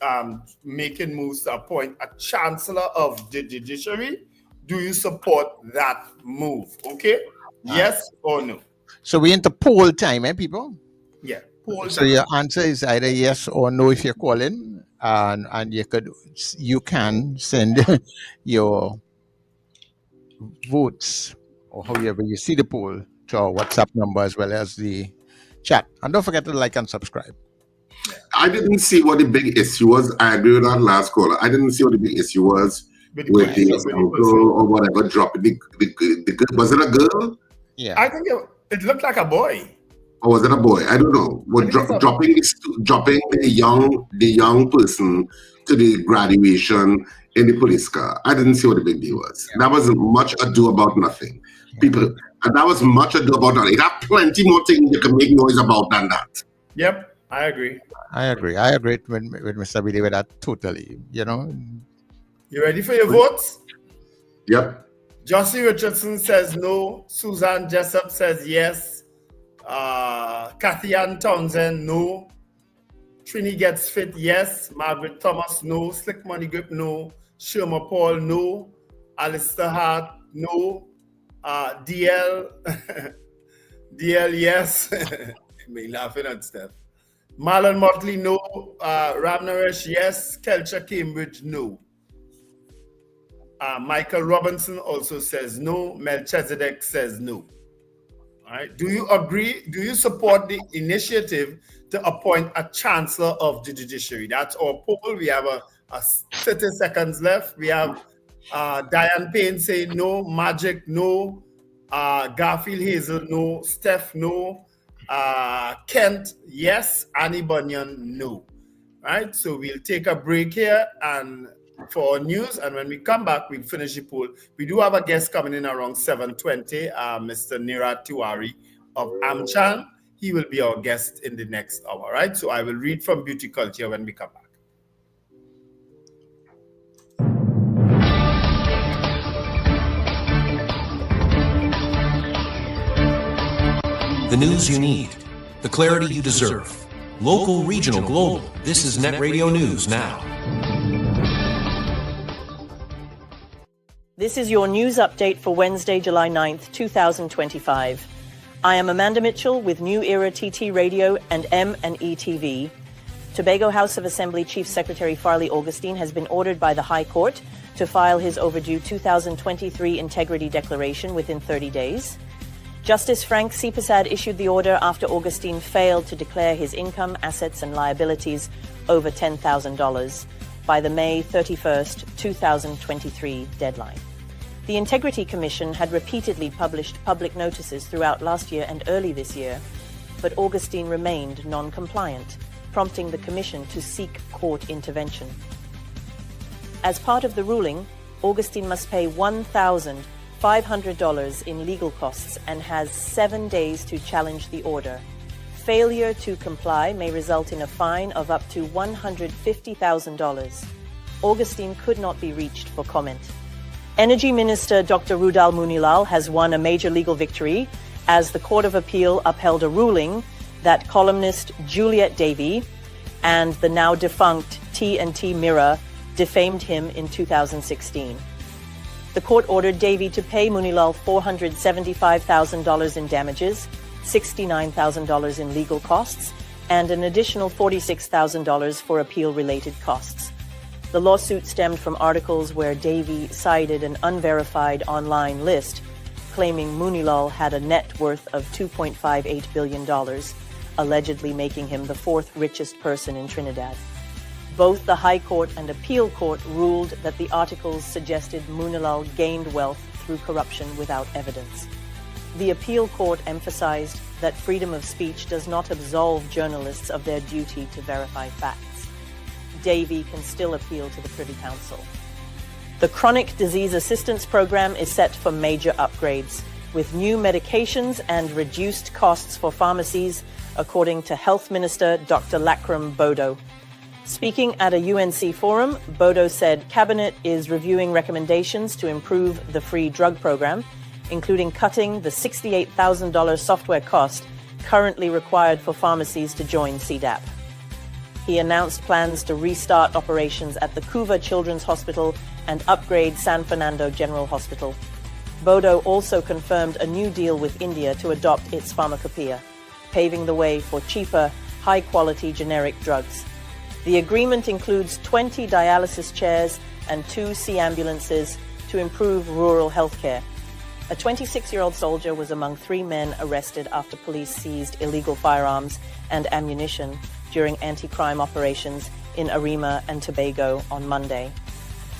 making moves to appoint a chancellor of the judiciary. Do you support that move? Okay. Yes or no? So we into poll time, people? Yeah. Poll so time. Your answer is either yes or no if you're calling, and you can send your votes or however you see the poll to our WhatsApp number as well as the chat. And don't forget to like and subscribe. I didn't see what the big issue was. I agree with that last caller. I didn't see what the big issue was with the uncle or whatever dropping the was it a girl? Yeah. I think it looked like a boy. Or was it a boy? I don't know. Dropping the young person to the graduation in the police car. I didn't see what the big deal was. Yeah. That was much ado about nothing. Yeah. That was much ado about nothing. There are plenty more things you can make noise about than that. Yep, I agree. I agree with Mr. Billy with that totally. You ready for your votes? Yep. Josie Richardson says no. Susan Jessup says yes. Kathy Ann Townsend, no. Trini Gets Fit, yes. Margaret Thomas, no. Slick Money Grip, no. Sherma Paul, no. Alistair Hart, no. DL, yes. Me laughing at stuff. Marlon Motley, no. Ram Naresh, yes. Kelcha Cambridge, no. Michael Robinson also says no. Melchizedek says no. All right. Do you agree? Do you support the initiative to appoint a chancellor of the judiciary? That's our poll. We have a 30 seconds left. We have Diane Payne saying no. Magic, no. Garfield Hazel, no. Steph, no. Kent, yes. Annie Bunyan, no. Right? So we'll take a break here and for our news, and when we come back, we'll finish the poll. We do have a guest coming in around 7:20, Mr. Nirad Tewarie of AMCHAM. He will be our guest in the next hour, right? So I will read from Beauty Culture when we come back. The news you need, the clarity you deserve. Local, regional, global. This is Net Radio News Now. This is your news update for Wednesday, July 9th, 2025. I am Amanda Mitchell with New Era TT Radio and M&E TV. Tobago House of Assembly Chief Secretary Farley Augustine has been ordered by the High Court to file his overdue 2023 Integrity Declaration within 30 days. Justice Frank Sipasad issued the order after Augustine failed to declare his income, assets and liabilities over $10,000 by the May 31st, 2023 deadline. The Integrity Commission had repeatedly published public notices throughout last year and early this year, but Augustine remained non-compliant, prompting the Commission to seek court intervention. As part of the ruling, Augustine must pay $1,500 in legal costs and has 7 days to challenge the order. Failure to comply may result in a fine of up to $150,000. Augustine could not be reached for comment. Energy Minister Dr. Rudal Munilal has won a major legal victory as the Court of Appeal upheld a ruling that columnist Juliet Davey and the now defunct T&T Mirror defamed him in 2016. The court ordered Davey to pay Munilal $475,000 in damages, $69,000 in legal costs, and an additional $46,000 for appeal-related costs. The lawsuit stemmed from articles where Davey cited an unverified online list claiming Munilal had a net worth of $2.58 billion, allegedly making him the fourth richest person in Trinidad. Both the High Court and Appeal Court ruled that the articles suggested Munilal gained wealth through corruption without evidence. The Appeal Court emphasized that freedom of speech does not absolve journalists of their duty to verify facts. Davey can still appeal to the Privy Council. The Chronic Disease Assistance Program is set for major upgrades, with new medications and reduced costs for pharmacies, according to Health Minister Dr. Lakram Bodo. Speaking at a UNC forum, Bodo said Cabinet is reviewing recommendations to improve the free drug program, including cutting the $68,000 software cost currently required for pharmacies to join CDAP. He announced plans to restart operations at the Cuba Children's Hospital and upgrade San Fernando General Hospital. Bodo also confirmed a new deal with India to adopt its pharmacopoeia, paving the way for cheaper, high-quality generic drugs. The agreement includes 20 dialysis chairs and 2 sea ambulances to improve rural healthcare. A 26-year-old soldier was among 3 men arrested after police seized illegal firearms and ammunition during anti-crime operations in Arima and Tobago on Monday.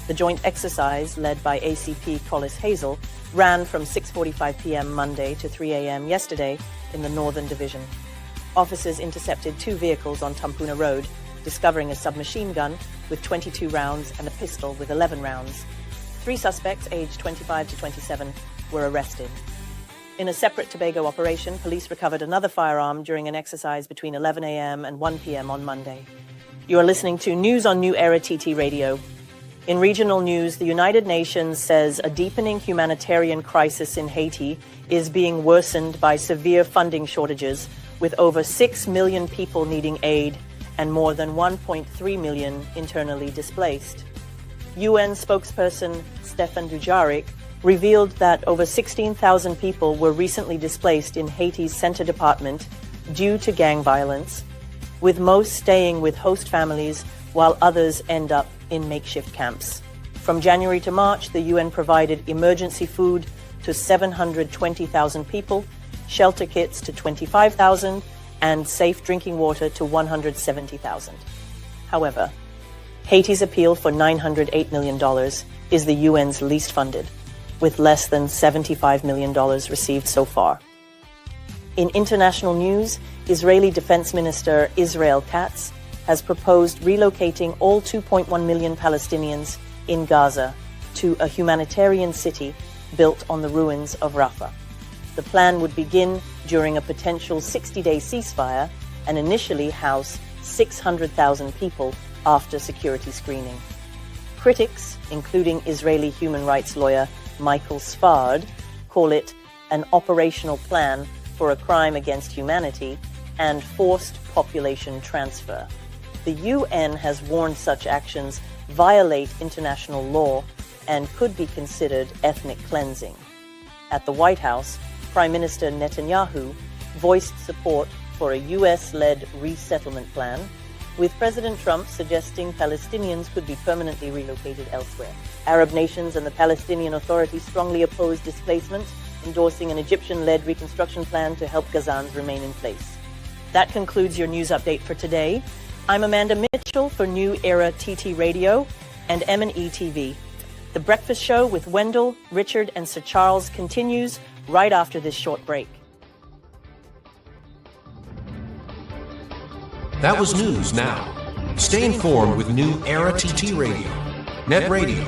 The joint exercise, led by ACP Collis Hazel, ran from 6:45 p.m. Monday to 3 a.m. yesterday in the Northern Division. Officers intercepted 2 vehicles on Tampuna Road, discovering a submachine gun with 22 rounds and a pistol with 11 rounds. 3 suspects, aged 25 to 27, were arrested. In a separate Tobago operation, police recovered another firearm during an exercise between 11 a.m. and 1 p.m. on Monday. You are listening to News on New Era TT Radio. In regional news, the United Nations says a deepening humanitarian crisis in Haiti is being worsened by severe funding shortages, with over 6 million people needing aid and more than 1.3 million internally displaced. UN spokesperson Stefan Dujarric revealed that over 16,000 people were recently displaced in Haiti's Center Department due to gang violence, with most staying with host families while others end up in makeshift camps. From January to March, the UN provided emergency food to 720,000 people, shelter kits to 25,000, and safe drinking water to 170,000. However, Haiti's appeal for $908 million is the UN's least funded, with less than $75 million received so far. In international news, Israeli Defense Minister Israel Katz has proposed relocating all 2.1 million Palestinians in Gaza to a humanitarian city built on the ruins of Rafah. The plan would begin during a potential 60-day ceasefire and initially house 600,000 people after security screening. Critics, including Israeli human rights lawyer Michael Sfard, call it an operational plan for a crime against humanity and forced population transfer. The UN has warned such actions violate international law and could be considered ethnic cleansing. At the White House, Prime Minister Netanyahu voiced support for a US-led resettlement plan, with President Trump suggesting Palestinians could be permanently relocated elsewhere. Arab nations and the Palestinian Authority strongly oppose displacement, endorsing an Egyptian-led reconstruction plan to help Gazans remain in place. That concludes your news update for today. I'm Amanda Mitchell for New Era TT Radio and M&E TV. The Breakfast Show with Wendell, Richard, and Sir Charles continues right after this short break. That was news now. Stay informed with New Era TT Radio, Net Radio.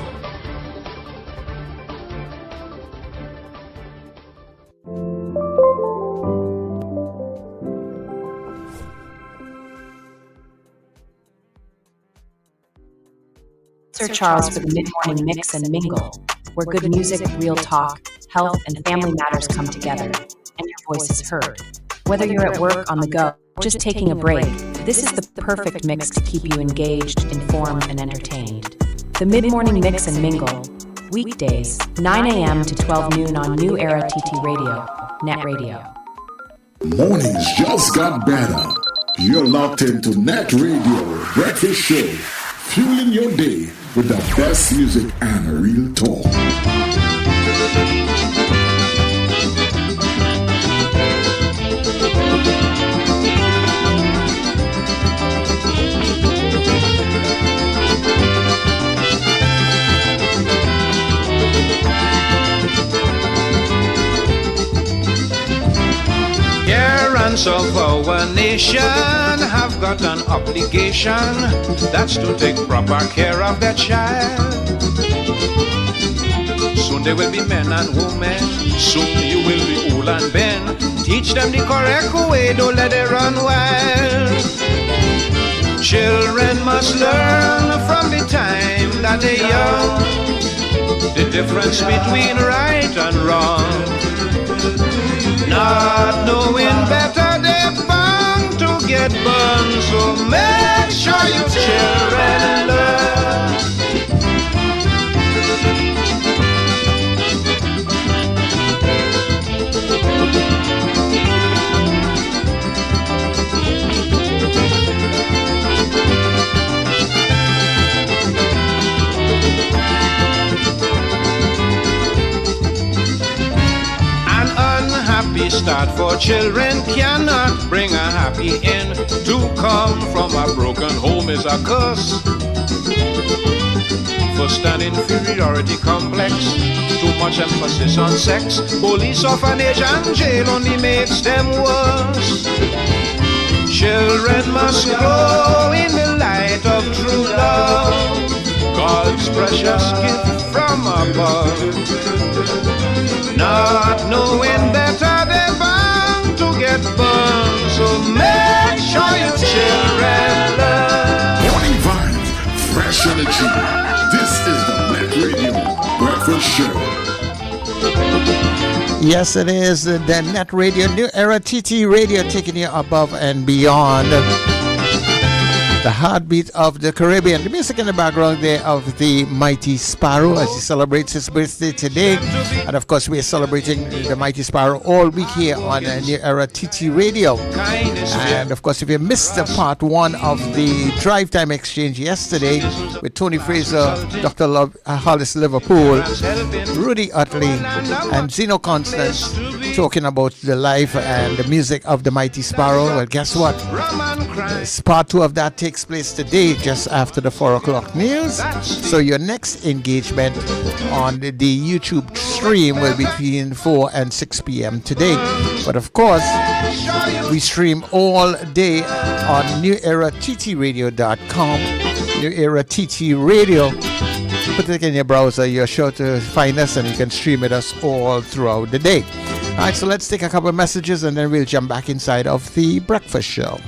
Sir Charles for the mid-morning mix and mingle, where good music, real talk, health, and family matters come together, and your voice is heard. Whether you're at work, on the go, or just taking a break, this is the perfect mix to keep you engaged, informed, and entertained. The mid-morning mix and mingle, weekdays, 9 a.m. to 12 noon on New Era TT Radio, Net Radio. Mornings just got better. You're locked into Net Radio Breakfast Show, fueling your day with the best music and real talk. Parents of our nation have got an obligation, that's to take proper care of their child. Soon they will be men and women, soon you will be old and bent. Teach them the correct way, don't let it run wild. Children must learn from the time that they're young the difference between right and wrong. Not knowing better, they're bound to get burned. So make sure your children learn. Happy start for children cannot bring a happy end. To come from a broken home is a curse. First an inferiority complex, too much emphasis on sex. Police, orphanage and jail only makes them worse. Children must grow in the light of true love, God's precious gift from above. Not knowing better, they're bound to get burned. So make sure your children learn. Morning vibes, fresh energy. This is the Net Radio Breakfast Show. Yes, it is the Net Radio, New Era TT Radio, taking you above and beyond. The heartbeat of the Caribbean. The music in the background there of the Mighty Sparrow as he celebrates his birthday today. And of course, we are celebrating the Mighty Sparrow all week here on New Era TT Radio. And of course, if you missed the part one of the Drive Time Exchange yesterday with Tony Fraser, Dr. Hollis Liverpool, Rudy Utley, and Zeno Constance, talking about the life and the music of the Mighty Sparrow. Well, guess what? Part 2 of that takes place today, just after the 4 o'clock news. So your next engagement on the YouTube stream will be between 4 and 6 p.m. today. But of course, we stream all day on NewEraTTRadio.com. New Era TT Radio. Put it in your browser, you're sure to find us, and you can stream with us all throughout the day. All right, so let's take a couple of messages and then we'll jump back inside of the breakfast show.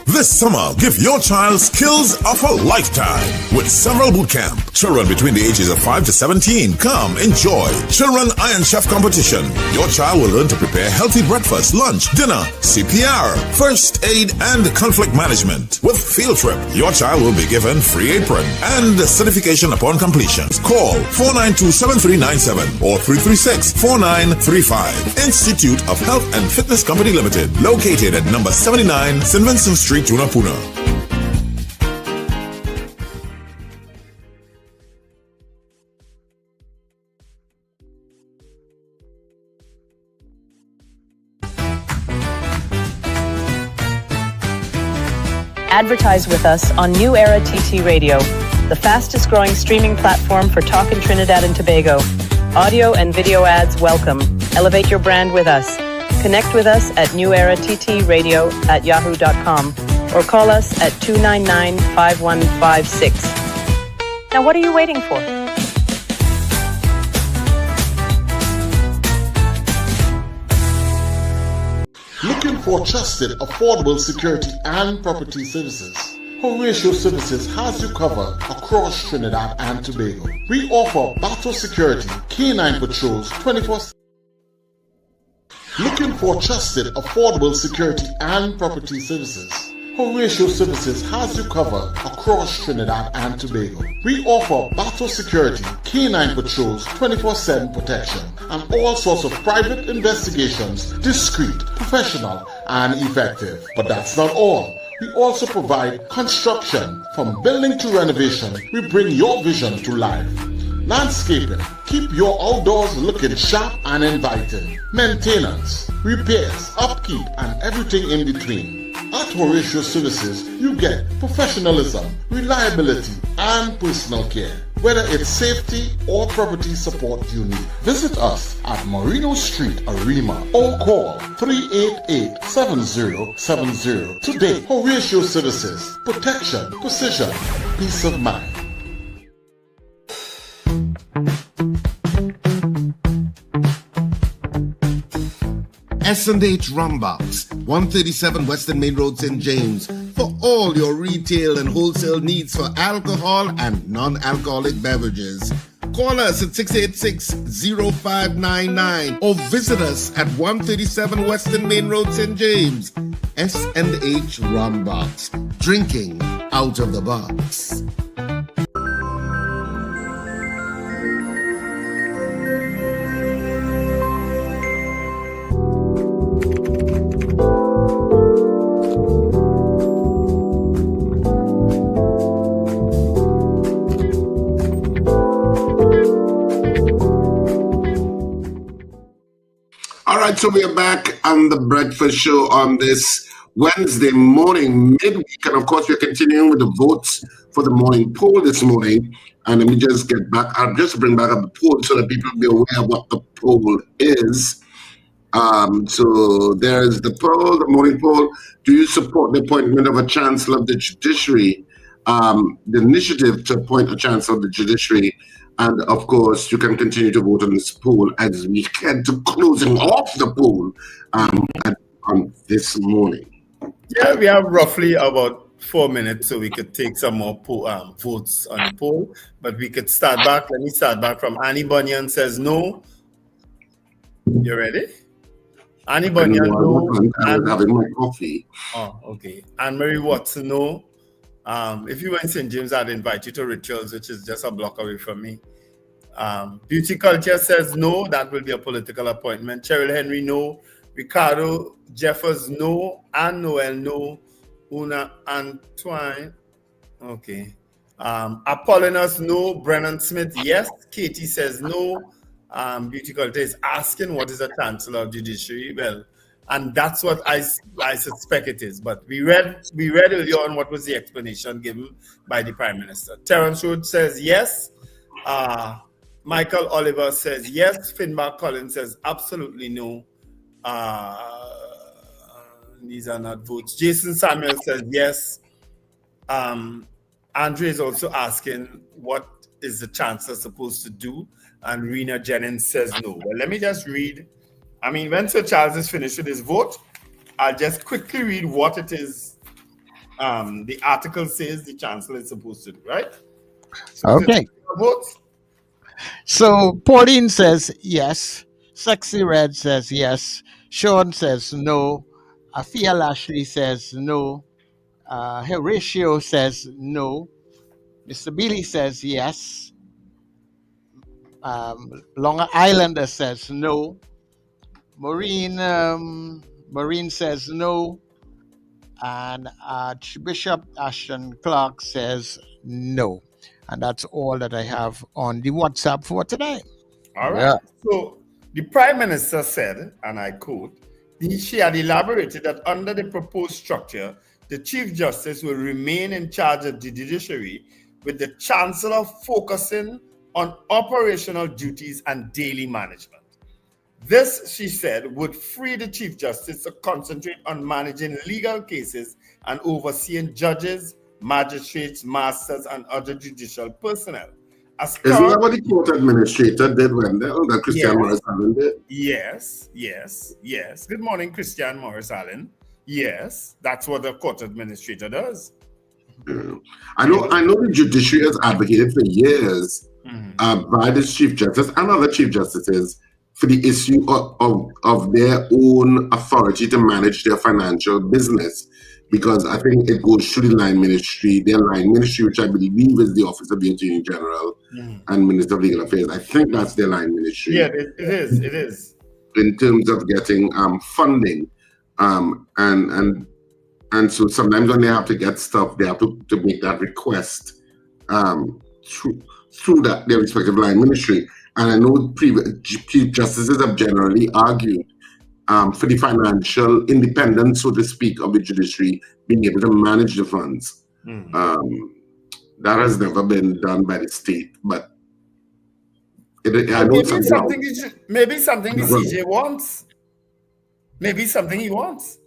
This summer, give your child skills of a lifetime with several boot camp. Children between the ages of 5 to 17, come enjoy Children Iron Chef Competition. Your child will learn to prepare healthy breakfast, lunch, dinner, CPR, first aid, and conflict management. With field trip, your child will be given free apron and certification upon completion. Call 492-7397 or 336-4935. Institute of Health and Fitness Company Limited, located at number 79 St. Vincent Street, Junapuna. Advertise with us on New Era TT Radio, the fastest growing streaming platform for talk in Trinidad and Tobago. Audio and video ads welcome. Elevate your brand with us. Connect with us at newerattradio@yahoo.com or call us at 299-5156. Now what are you waiting for? Looking for trusted, affordable security and property services? Horatio Services has you covered across Trinidad and Tobago. We offer battle security, K9 patrols 24/7. Looking for trusted, affordable security and property services? Horatio Services has you covered across Trinidad and Tobago. We offer battle security, K9 patrols, 24/7 protection, and all sorts of private investigations, discreet, professional, and effective. But that's not all. We also provide construction. From building to renovation, we bring your vision to life. Landscaping, keep your outdoors looking sharp and inviting. Maintenance, repairs, upkeep, and everything in between. At Horatio Services, you get professionalism, reliability, and personal care. Whether it's safety or property support you need, visit us at Marino Street, Arima, or call 388-7070. Today, Horatio Services, protection, precision, peace of mind. S&H Rumbox, 137 Western Main Road, St. James, for all your retail and wholesale needs for alcohol and non-alcoholic beverages. Call us at 686-0599 or visit us at 137 Western Main Road, St. James. S&H Rumbox, drinking out of the box. All right, so we are back on the breakfast show on this Wednesday morning, midweek. And of course, we're continuing with the votes for the morning poll this morning. And let me just get back. I'll just bring back up the poll so that people be aware of what the poll is. So there's the poll, the morning poll. Do you support the appointment of a chancellor of the judiciary? The initiative to appoint a chancellor of the judiciary. And of course, you can continue to vote on this poll as we head to closing off the poll on this morning. Yeah, we have roughly about 4 minutes, so we could take some more votes on the poll. But we could start back. Let me start back from Annie Bunyan says no. You ready? Annie Bunyan, no. I'm having my coffee. Oh, okay. Anne-Marie Watson, no. If you were in St. James, I'd invite you to Rituals, which is just a block away from me. Beauty Culture says no, that will be a political appointment. Cheryl Henry, no. Ricardo Jeffers, no. Ann Noel, no. Una Antoine. Okay. Apollonius, no. Brennan Smith, yes. Katie says no. Beauty Culture is asking what is a Chancellor of Judiciary. Well, and that's what I suspect it is. But we read earlier on what was the explanation given by the Prime Minister. Terence Road says yes. Michael Oliver says yes. Finbar Collins says absolutely no. These are not votes. Jason Samuel says yes. Andre is also asking what is the Chancellor supposed to do, and Rena Jennings says no. Well, let me just read. I mean, when Sir Charles is finished with his vote, I'll just quickly read what it is the article says the Chancellor is supposed to do, right? So Okay. Votes. So Pauline says yes. Sexy Red says yes. Sean says no. Afia Lashley says no. Horatio says no. Mr. Billy says yes. Long Islander says no. Maureen says no. And Archbishop Ashton Clark says no. And that's all that I have on the WhatsApp for today. All right. So the Prime Minister said, and I quote, she had elaborated that under the proposed structure, the Chief Justice will remain in charge of the judiciary, with the Chancellor focusing on operational duties and daily management. This, she said, would free the Chief Justice to concentrate on managing legal cases and overseeing judges, magistrates, masters, and other judicial personnel. Isn't that what the court administrator did when that Christian Morris Allen did? Yes. Good morning, Christian Morris Allen. Yes, that's what the court administrator does. Yeah. I know the judiciary has advocated for years by the Chief Justice and other Chief Justices for the issue of their own authority to manage their financial business, because I think it goes through the line ministry, which I believe is the Office of the Attorney General and Minister of Legal Affairs. I think that's their line ministry. Yeah, it is. In terms of getting funding, and so sometimes when they have to get stuff, they have to make that request through their respective line ministry. And I know Chief Justices have generally argued for the financial independence, so to speak, of the judiciary being able to manage the funds. That has never been done by the state, but maybe something the CJ wants. Maybe something he wants,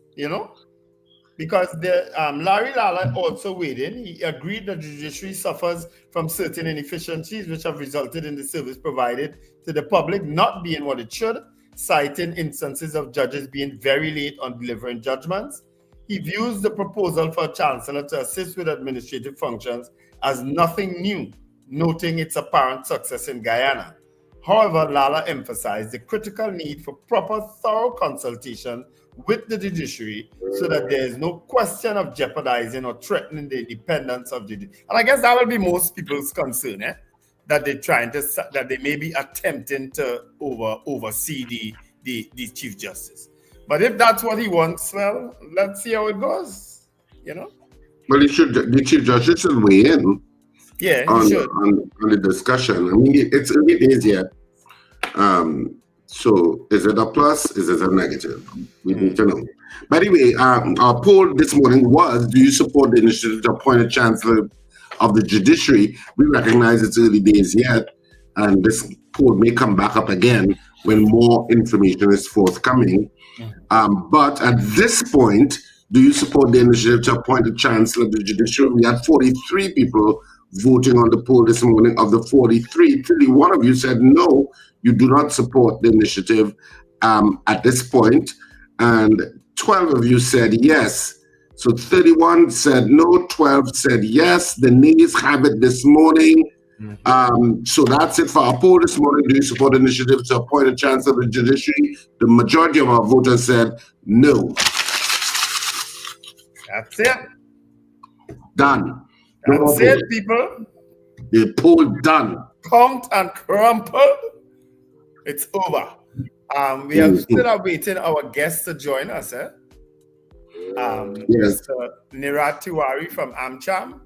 because Larry Lala also weighed in. He agreed that the judiciary suffers from certain inefficiencies which have resulted in the service provided to the public not being what it should, citing instances of judges being very late on delivering judgments. He views the proposal for a chancellor to assist with administrative functions as nothing new, noting its apparent success in Guyana. However, Lala emphasized the critical need for proper, thorough consultation with the judiciary so that there is no question of jeopardizing or threatening the independence of the judiciary. And I guess that will be most people's concern, that they may be attempting to oversee the Chief Justice. But if that's what he wants, well, let's see how it goes, Well, the Chief Justice should weigh in. Yeah, on the discussion. I mean, it's early days yet. So is it a plus? Is it a negative? We need to know. By the way, our poll this morning was, do you support the initiative to appoint a Chancellor of the Judiciary? We recognize it's early days yet, and this poll may come back up again when more information is forthcoming. But at this point, do you support the initiative to appoint a Chancellor of the Judiciary? We had 43 people voting on the poll this morning. Of the 43, 31 of you said no, you do not support the initiative at this point, and 12 of you said yes. So 31 said no, 12 said yes. The nays have it this morning. So that's it for our poll this morning. Do you support the initiative to appoint a Chancellor of the Judiciary? The majority of our voters said no. That's it. Done. That's it, people. The poll done. Count and crumpled. It's over. We are still awaiting our guests to join us. Yes. Mr. Nirad Tewarie from AMCHAM.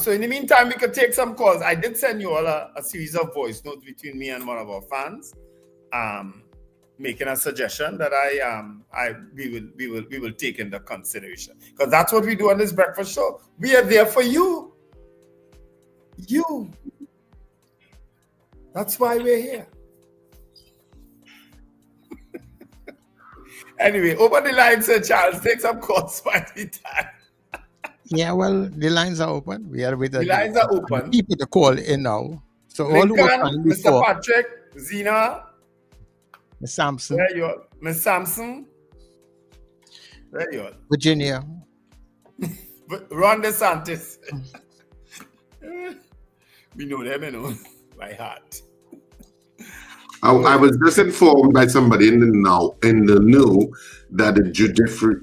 So in the meantime, we could take some calls. I did send you all a series of voice notes between me and one of our fans, making a suggestion that we will take into consideration, because that's what we do on this breakfast show. We are there for you. That's why we're here. Anyway, open the line, Sir Charles. Take some calls by the time. Yeah, well, the lines are open. We are with The lines are open. people to call in now. So all who Lincoln, were calling Mr. before, Patrick, Zena, Miss Sampson, there you are. Miss Sampson, there you are. Virginia, Ron DeSantis. We know them, by heart. I was just informed by somebody in the know that the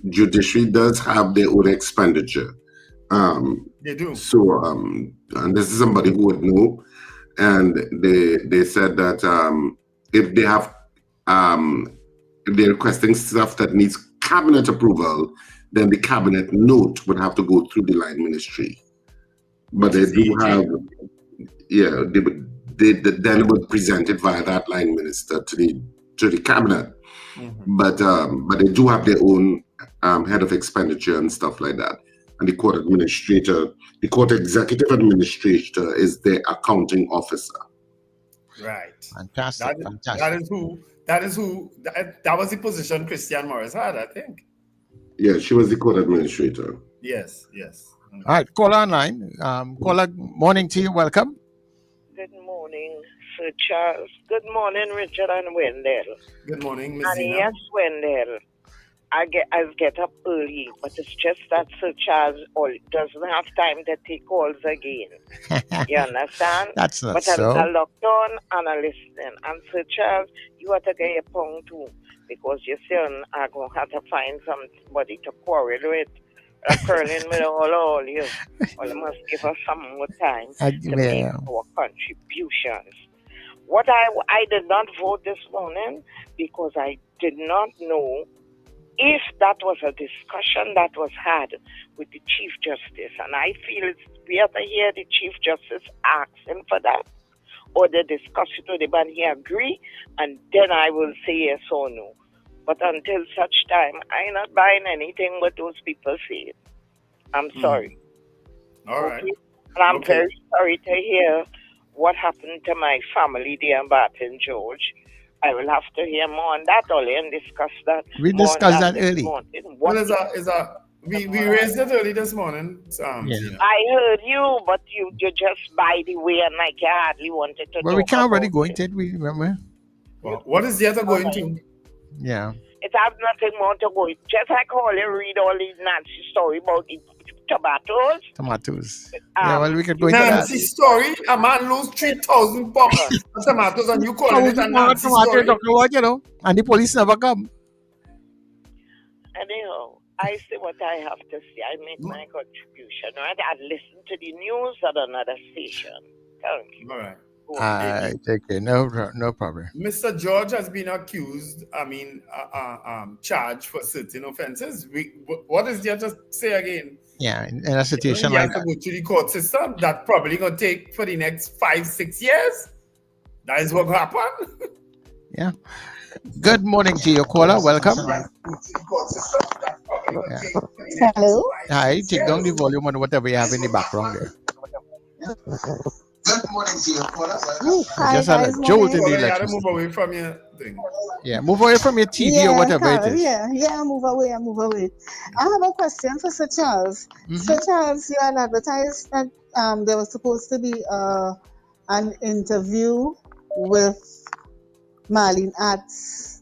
judiciary does have their own expenditure. They do. So, and this is somebody who would know, and they said that if they have if they're requesting stuff that needs cabinet approval, then the cabinet note would have to go through the line ministry. But they do have, then it would present it via that line minister to the cabinet. Mm-hmm. But they do have their own head of expenditure and stuff like that. And the court administrator, the court executive administrator, is the accounting officer. Right. Fantastic. That was the position Christian Morris had, I think. Yeah, she was the court administrator. Yes. All right, caller online. Caller, morning to you. Welcome. Good morning, Sir Charles. Good morning, Richard and Wendell. Good morning, Miss And Zena. yes, Wendell, I get up early, but it's just that Sir Charles doesn't have time to take calls again. You understand? That's not but so. I locked on and I listening. And Sir Charles, you have to get your tongue too, because your son are going to have to find somebody to quarrel with. Curling with all you. Well, you must give us some more time to make our contributions. What I did not vote this morning because I did not know if that was a discussion that was had with the Chief Justice. And I feel we have to hear the Chief Justice ask him for that, or they discuss it with him and he agree, and then I will say yes or no. But until such time, I'm not buying anything what those people say. I'm sorry. All right. And I'm very sorry to hear what happened to my family there in Baton George. I will have to hear more on that early and discuss that. We discussed that early. We raised it early this morning. I heard you, but you just by the way and like you hardly wanted to Well, we talk can't about really go into it, we remember. Well, what is the other going to? Yeah. It has nothing more to go. Just like all you read all these Nancy story about the tomatoes. Yeah, well, we could go into that. Nancy story, a man lose 3,000 pounds of tomatoes and you call it a Nancy story. And the police never come. Anyhow, I say what I have to say. I make my contribution, right? I listen to the news at another station. Thank you. All right. Okay, no problem. Mr. George has been accused, charged for certain offenses. What is there to say again? Yeah, in a situation he like has to go through the court system. That probably going to take for the next 5-6 years. That is what will happen. Yeah. Good morning to your caller. Welcome. Hello. Hi, take down the volume on whatever you have in the background there. Good morning to you, caller. Just had a jolt in the You got to electricity. move away from your thing. Yeah, move away from your TV or whatever it is. Yeah, move away. I have a question for Sir Charles. Sir Charles, you had advertised that there was supposed to be an interview with Marlene Atts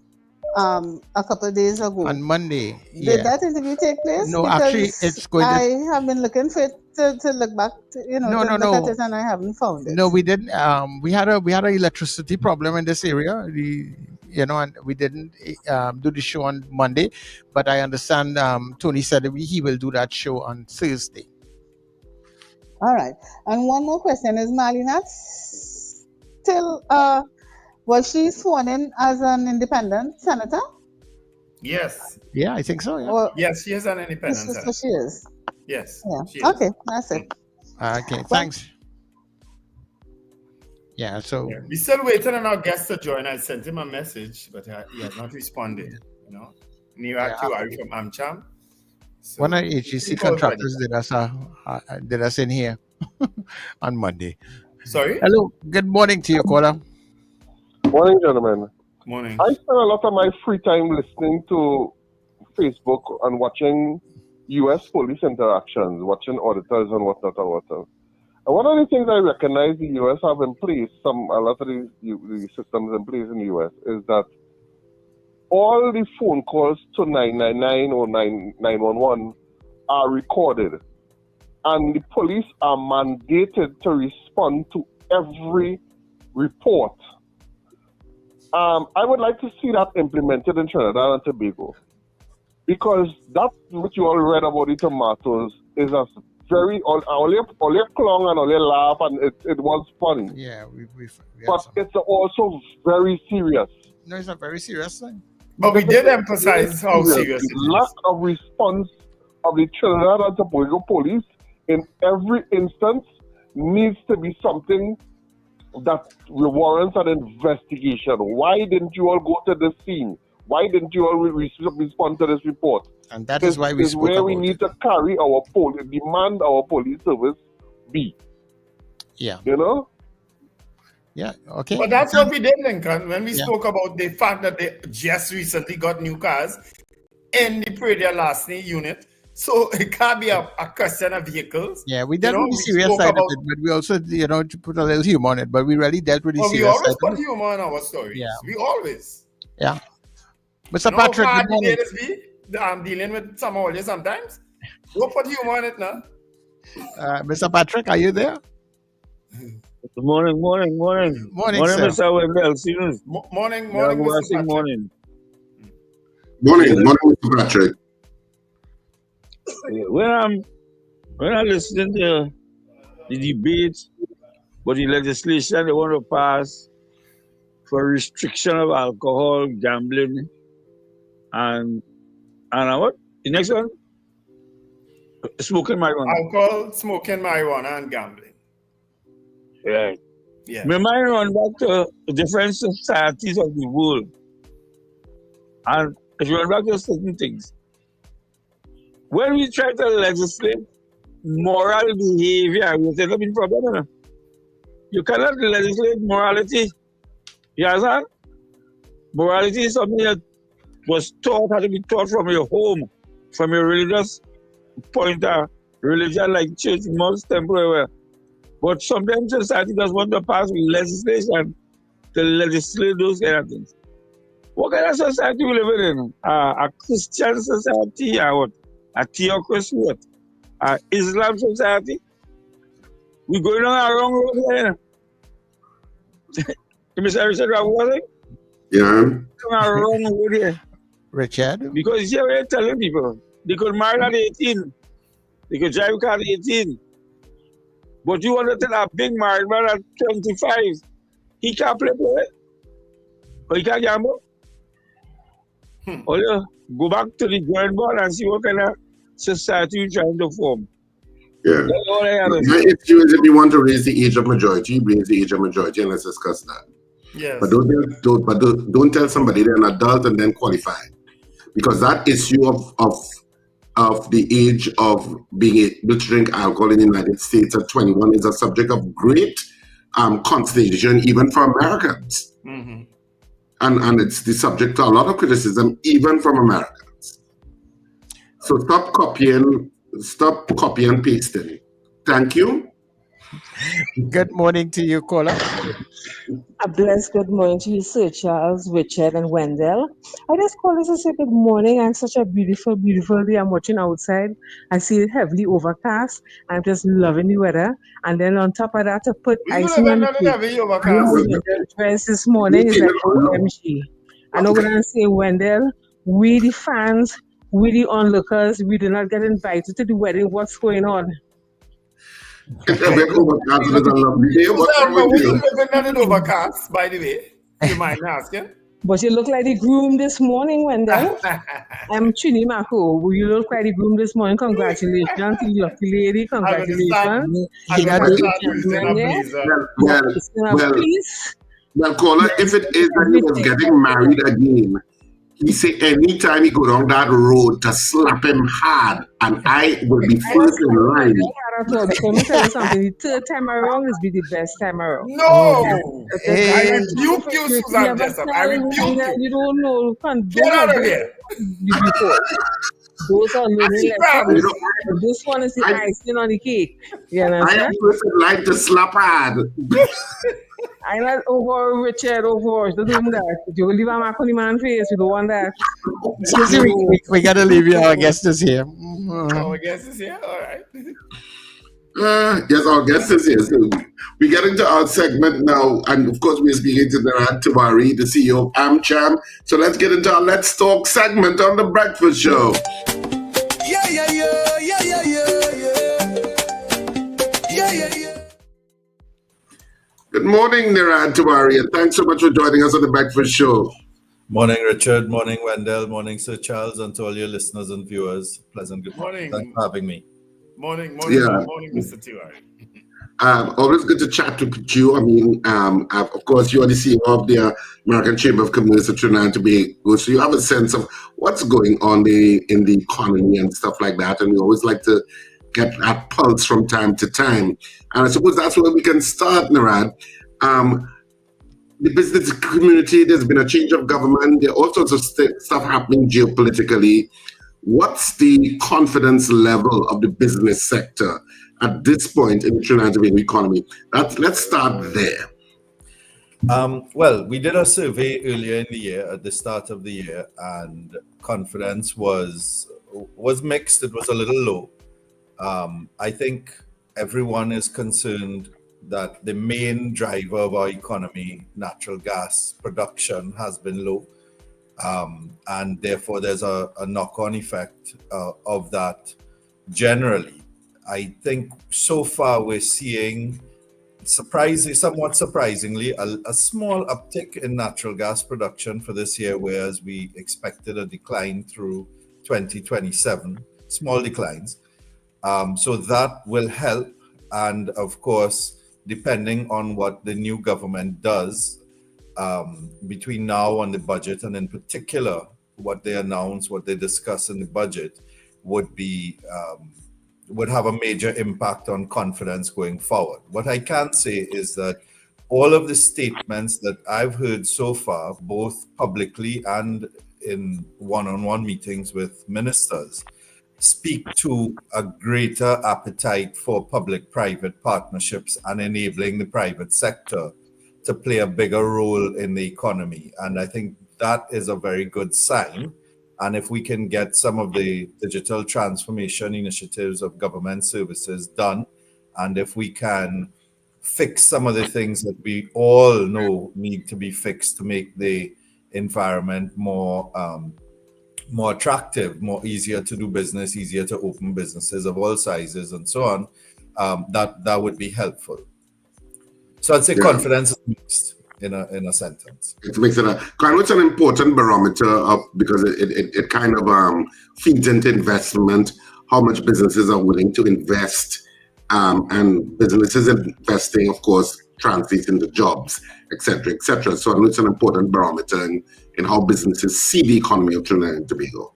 a couple of days ago. On Monday. Did that interview take place? No, Because actually, it's going to... I have been looking for it to look back, to look at it, and I haven't found it. No, we didn't. We had a electricity problem in this area. And we didn't do the show on Monday. But I understand Tony said he will do that show on Thursday. All right. And one more question: is Marlene Atts still was she sworn in as an independent senator? Yes. Yeah, I think so. Yeah. Well, Yes, she is an independent so senator. she is. Yes. Yeah. She is. Okay, that's it. Okay, thanks. Yeah, so Yeah. We're still waiting on our guest to join. I sent him a message, but he has not responded. You know, Nirad Tewarie from AMCHAM. So one of the HGC contractors did us in here on Monday. Sorry? Hello, good morning to you, caller. Morning, gentlemen. Morning. I spend a lot of my free time listening to Facebook and watching U.S. police interactions, watching auditors and whatnot and whatnot. And one of the things I recognize the U.S. have in place, a lot of the systems in place in the U.S., is that all the phone calls to 999 or 911 are recorded. And the police are mandated to respond to every report. I would like to see that implemented in Trinidad and Tobago. Because that what you all read about the tomatoes is a very, all clown and all laugh, and it was funny. Yeah, but it's also very serious. No, it's a very serious thing. But we did emphasize how serious it the lack of response of the Trinidad and Tobago police in every instance needs to be something that warrants an investigation. Why didn't you all go to the scene? Why didn't you all respond to this report? And that is why we spoke where we about need to carry our demand our police service be. Yeah. You know? Yeah, okay. But that's what we did, Lincoln, when we spoke about the fact that they just recently got new cars in the Pradier Lasney unit. So it can't be a question of vehicles. Yeah, we dealt with the serious side of it, but we also, to put a little humor on it, but we really dealt with the serious we always side put of it. humor in our stories. Yeah. We always. Yeah. Mr. Patrick, good morning. I'm dealing with some of you sometimes. We'll put humor in it now. Mr. Patrick, are you there? Good morning. Morning, sir. Mr. Wendell. Morning, Mr. Patrick. Morning. Morning, Mr. Patrick. When I'm listening to the debate about the legislation they want to pass for restriction of alcohol, gambling, and what? The next one? Smoking marijuana. Alcohol, smoking marijuana, and gambling. Right. Yeah. My mind run back to different societies of the world. And if you run back to certain things, when we try to legislate moral behavior, we set up in problem. You cannot legislate morality. You understand? Morality is something that was taught, had to be taught from your home, from your religious point of religion like church, mosque, temple, everywhere. But sometimes society does want to pass legislation to legislate those kind of things. What kind of society we live in? A Christian society or what? A theocracy, what? A Islam society? We going on a wrong road here. Mr. Richard, what? Yeah. On a wrong road here. Richard? Because here we're telling people they could marry at 18. They could drive a car at 18. But you want to tell a big married man at 25, he can't play it? Or he can't gamble? Or you go back to the drawing board and see what kind of society you're trying to form. Yeah. That's all I have to My say. issue is if you want to raise the age of majority, raise the age of majority and let's discuss that. Yes. But don't tell somebody they're an adult and then qualify. Because that issue of the age of being able to drink alcohol in the United States at 21 is a subject of great consternation even for Americans. Mm-hmm. And it's the subject to a lot of criticism even from Americans. So stop copy and pasting. Thank you. Good morning to you, caller. A blessed good morning to you, Sir Charles, Richard, and Wendell. I just called to say good morning, and such a beautiful, beautiful day. I'm watching outside. I see it heavily overcast. I'm just loving the weather. And then on top of that, to put icing on the cake. Dress this morning is like OMG. I know when I say Wendell, we the fans, we the onlookers, we do not get invited to the wedding. What's going on? We didn't live in an overcast, by the way. You mind asking? But you look like the groom this morning, Wendell. I'm Trini Mako. You look like the groom this morning. Congratulations to the lucky lady. Congratulations. I'm going to start using a Yeah. blazer. Well, caller, if it is that he was getting married again, he say anytime he go down that road to slap him hard, and I will be first in line. Let me tell you something. The third time around is be the best time around. No! I rebuke you, Susan Jessup. I rebuke you. You don't know. Get out of here. Before. Those are learning lessons. This one is the icing on the cake. You understand? I am first in line to slap hard. I'm not over Richard, over. Don't do that. You will leave a mark on the man's face. You don't want that. Excuse me, we got to leave you. Our guest is here. Our guest is here? All right. Yes, our guest is here. So we get into our segment now. And of course, we're speaking to Nirad Tewarie, the CEO of AMCHAM. So let's get into our Let's Talk segment on The Breakfast Show. Yeah, yeah, yeah, yeah, yeah, yeah, yeah. Yeah, yeah, yeah. Good morning, Nirad Tewarie, and thanks so much for joining us on The Breakfast Show. Morning, Richard. Morning, Wendell. Morning, Sir Charles, and to all your listeners and viewers. Pleasant good morning. Thanks for having me. Morning, Mr. Tiwarie. Always good to chat with you. I mean, of course, you are the CEO of the American Chamber of Commerce of Trinidad and Tobago, so you have a sense of what's going on in the economy and stuff like that, and we always like to get that pulse from time to time. And I suppose that's where we can start, Nirad. The business community, there's been a change of government, there are all sorts of stuff happening geopolitically. What's the confidence level of the business sector at this point in the Trinidad and Tobago economy? Let's start there. Well, we did a survey earlier in the year, at the start of the year, and confidence was mixed. It was a little low. I think everyone is concerned that the main driver of our economy, natural gas production, has been low. And therefore there's a knock-on effect of that generally. I think so far we're seeing, somewhat surprisingly, a small uptick in natural gas production for this year, whereas we expected a decline through 2027, small declines. So that will help. And of course, depending on what the new government does between now and the budget, and in particular, what they announce, what they discuss in the budget, would have a major impact on confidence going forward. What I can say is that all of the statements that I've heard so far, both publicly and in one-on-one meetings with ministers, speak to a greater appetite for public-private partnerships and enabling the private sector to play a bigger role in the economy. And I think that is a very good sign. And if we can get some of the digital transformation initiatives of government services done, and if we can fix some of the things that we all know need to be fixed to make the environment more attractive, more easier to do business, easier to open businesses of all sizes and so on, that would be helpful. So I'd say confidence is mixed in a sentence. It makes it it's an important barometer because it kind of feeds into investment, how much businesses are willing to invest, and businesses investing, of course, translates into jobs, etc., etc. So it's an important barometer in how businesses see the economy of Trinidad and Tobago.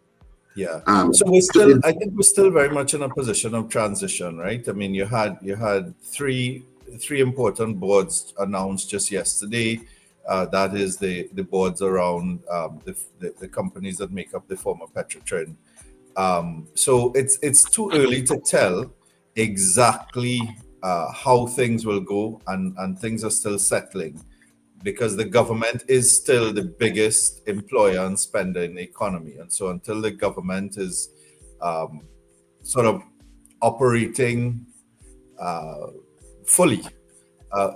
Yeah. So I think we're still very much in a position of transition, right? I mean, you had three important boards announced just yesterday. That is the boards around the companies that make up the former Petrotrin. So it's too early to tell exactly how things will go, and things are still settling, because the government is still the biggest employer and spender in the economy. And so until the government is sort of operating fully,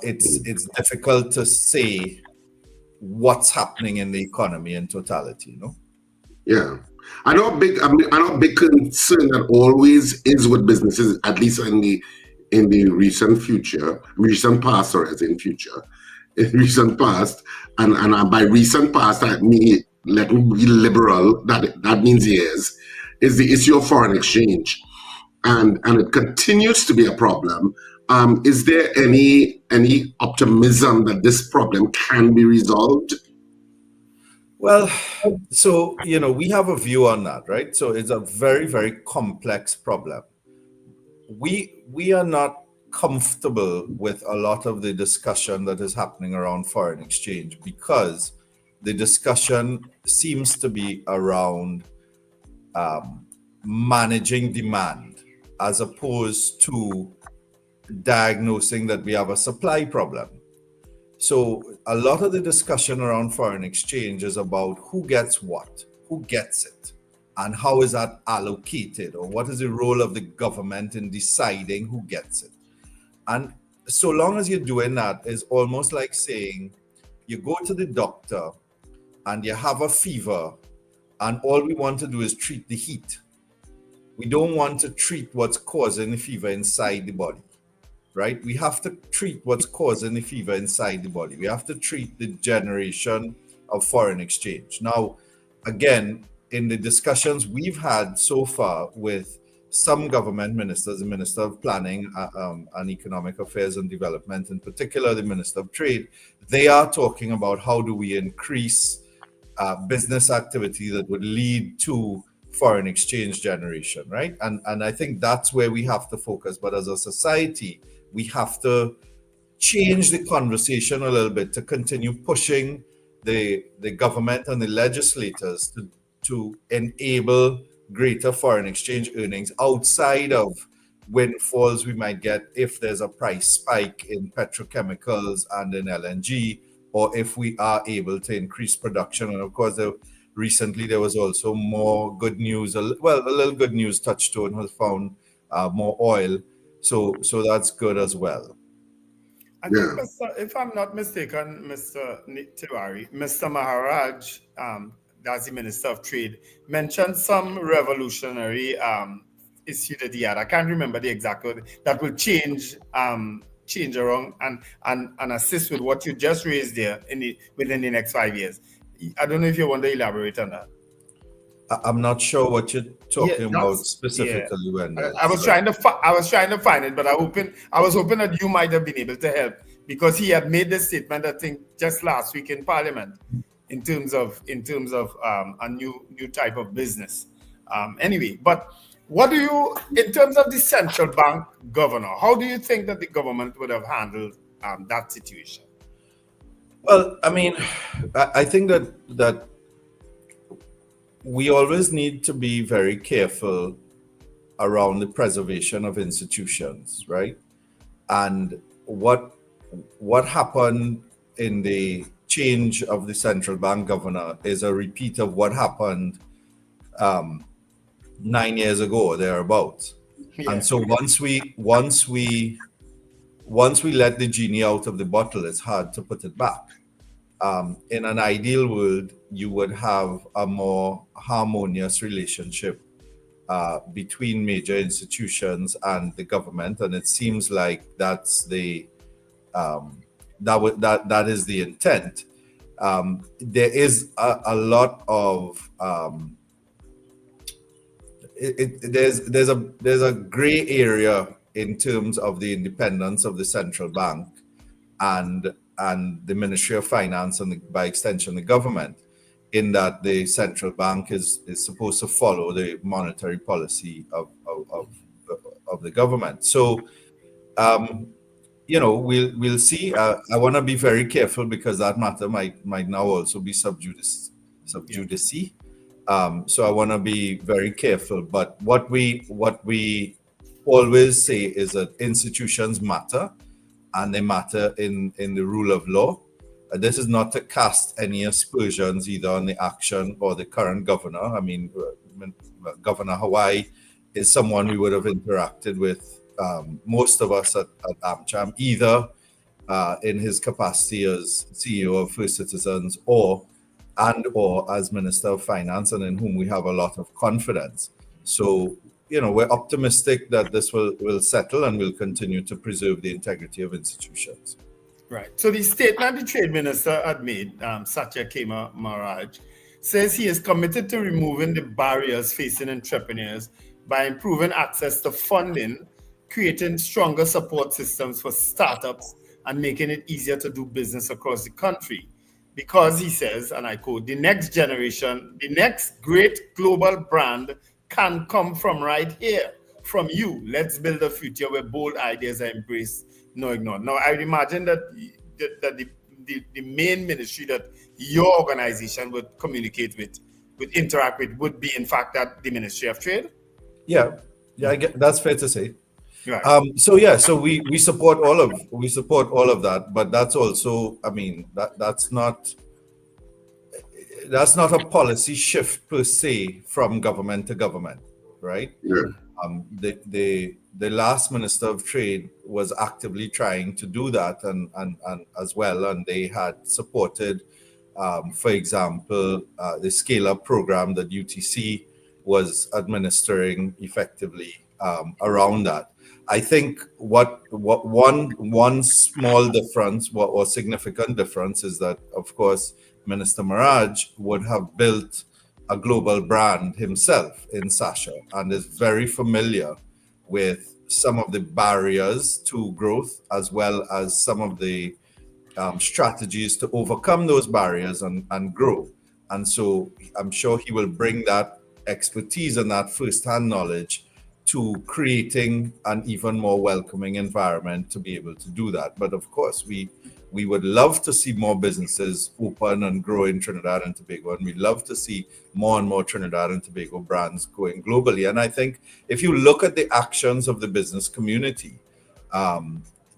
it's difficult to say what's happening in the economy in totality, Yeah. I know a big concern that always is with businesses, at least in the recent past, or as in future, in recent past, and by recent past, I mean, let me be liberal, that means years, is the issue of foreign exchange. And it continues to be a problem. Is there any optimism that this problem can be resolved? Well, so, we have a view on that, right? So it's a very, very complex problem. We are not comfortable with a lot of the discussion that is happening around foreign exchange because the discussion seems to be around managing demand as opposed to diagnosing that we have a supply problem. So a lot of the discussion around foreign exchange is about who gets what, who gets it, and how is that allocated, or what is the role of the government in deciding who gets it. And so long as you're doing that, it's almost like saying you go to the doctor and you have a fever, and all we want to do is treat the heat. We don't want to treat what's causing the fever inside the body, right? We have to treat what's causing the fever inside the body. We have to treat the generation of foreign exchange. Now, again, in the discussions we've had so far with some government ministers, the Minister of Planning and Economic Affairs and Development, in particular the Minister of Trade, they are talking about how do we increase business activity that would lead to foreign exchange generation, right? And I think that's where we have to focus. But as a society, we have to change the conversation a little bit to continue pushing the government and the legislators to enable greater foreign exchange earnings outside of windfalls we might get if there's a price spike in petrochemicals and in LNG, or if we are able to increase production. And of course, recently there was also more good news, a little good news. Touchstone has found more oil, so that's good as well. I think, if I'm not mistaken, Mr. Tiwarie, Mr. Maharaj, that's the Minister of Trade, mentioned some revolutionary issue that he had. I can't remember the exact word that will change around and assist with what you just raised there within the next 5 years. I don't know if you want to elaborate on that. I'm not sure what you're talking about specifically. When I was trying to find it, but I was hoping that you might have been able to help, because he had made this statement, I think, just last week in Parliament, in terms of a new type of business. Anyway, but what do you, in terms of the central bank governor, how do you think that the government would have handled that situation? Well, I mean, I think that we always need to be very careful around the preservation of institutions, right? And what happened in the change of the central bank governor is a repeat of what happened 9 years ago or thereabouts. Yeah. And so once we let the genie out of the bottle, it's hard to put it back. In an ideal world, you would have a more harmonious relationship between major institutions and the government, and it seems like that's that is the intent. There is a lot of there's a gray area in terms of the independence of the central bank and the Ministry of Finance and by extension the government, in that the central bank is supposed to follow the monetary policy of the government. So we'll see. I want to be very careful because that matter might now also be sub judice. So I want to be very careful. But what we always say is that institutions matter, and they matter in the rule of law. This is not to cast any aspersions either on the action or the current governor. I mean, Governor Hawaii is someone we would have interacted with, most of us at AMCHAM, either in his capacity as CEO of First Citizens or as Minister of Finance, and in whom we have a lot of confidence. So, we're optimistic that this will settle and will continue to preserve the integrity of institutions. Right. So the statement the trade minister had made, Satya Kema Maharaj, says he is committed to removing the barriers facing entrepreneurs by improving access to funding, creating stronger support systems for startups, and making it easier to do business across the country. Because he says, and I quote, the next generation, the next great global brand can come from right here, from you. Let's build a future where bold ideas are embraced, no ignored. Now, I would imagine that the main ministry that your organization would communicate with, would interact with, would be, in fact, that the Ministry of Trade? Yeah, I get, that's fair to say. Right. So we support all of that, but that's also, I mean, that's not a policy shift per se from government to government, right? Yeah. The last Minister of Trade was actively trying to do that, and as well, and they had supported, for example, the Scale Up program that UTC was administering effectively around that. I think what one small difference or significant difference is that, of course, Minister Maharaj would have built a global brand himself in Sasha and is very familiar with some of the barriers to growth, as well as some of the strategies to overcome those barriers and grow. And so I'm sure he will bring that expertise and that first-hand knowledge to creating an even more welcoming environment to be able to do that. But of course, we would love to see more businesses open and grow in Trinidad and Tobago, and we'd love to see more and more Trinidad and Tobago brands going globally. And I think if you look at the actions of the business community,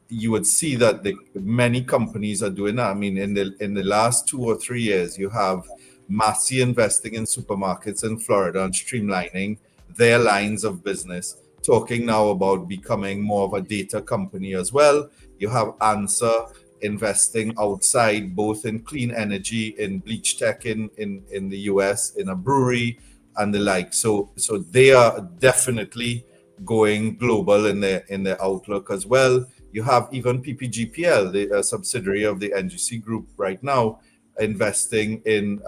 you would see that many companies are doing that. I mean, in the last 2 or 3 years, you have Massey investing in supermarkets in Florida and streamlining their lines of business, talking now about becoming more of a data company as well. You have Answer investing outside, both in clean energy, in bleach tech in the US, in a brewery and the like. So they are definitely going global in their outlook as well. You have even PPGPL, the subsidiary of the NGC Group right now, investing in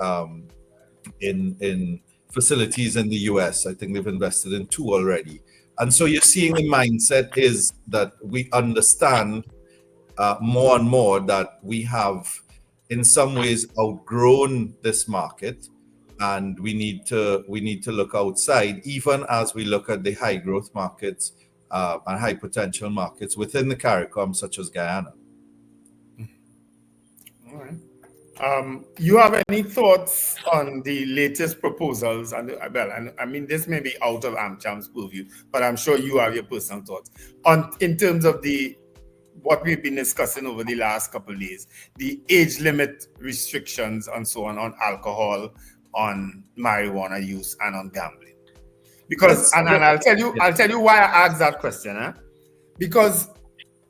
facilities in the US. I think they've invested in 2 already. And so you're seeing the mindset is that we understand more and more that we have in some ways outgrown this market, and we need to look outside, even as we look at the high growth markets and high potential markets within the CARICOM, such as Guyana. All right. You have any thoughts on the latest proposals? And I mean, this may be out of AMCHAM's purview, but I'm sure you have your personal thoughts in terms of what we've been discussing over the last couple of days, the age limit restrictions and so on alcohol, on marijuana use, and on gambling. Because and I'll tell you why I asked that question. Because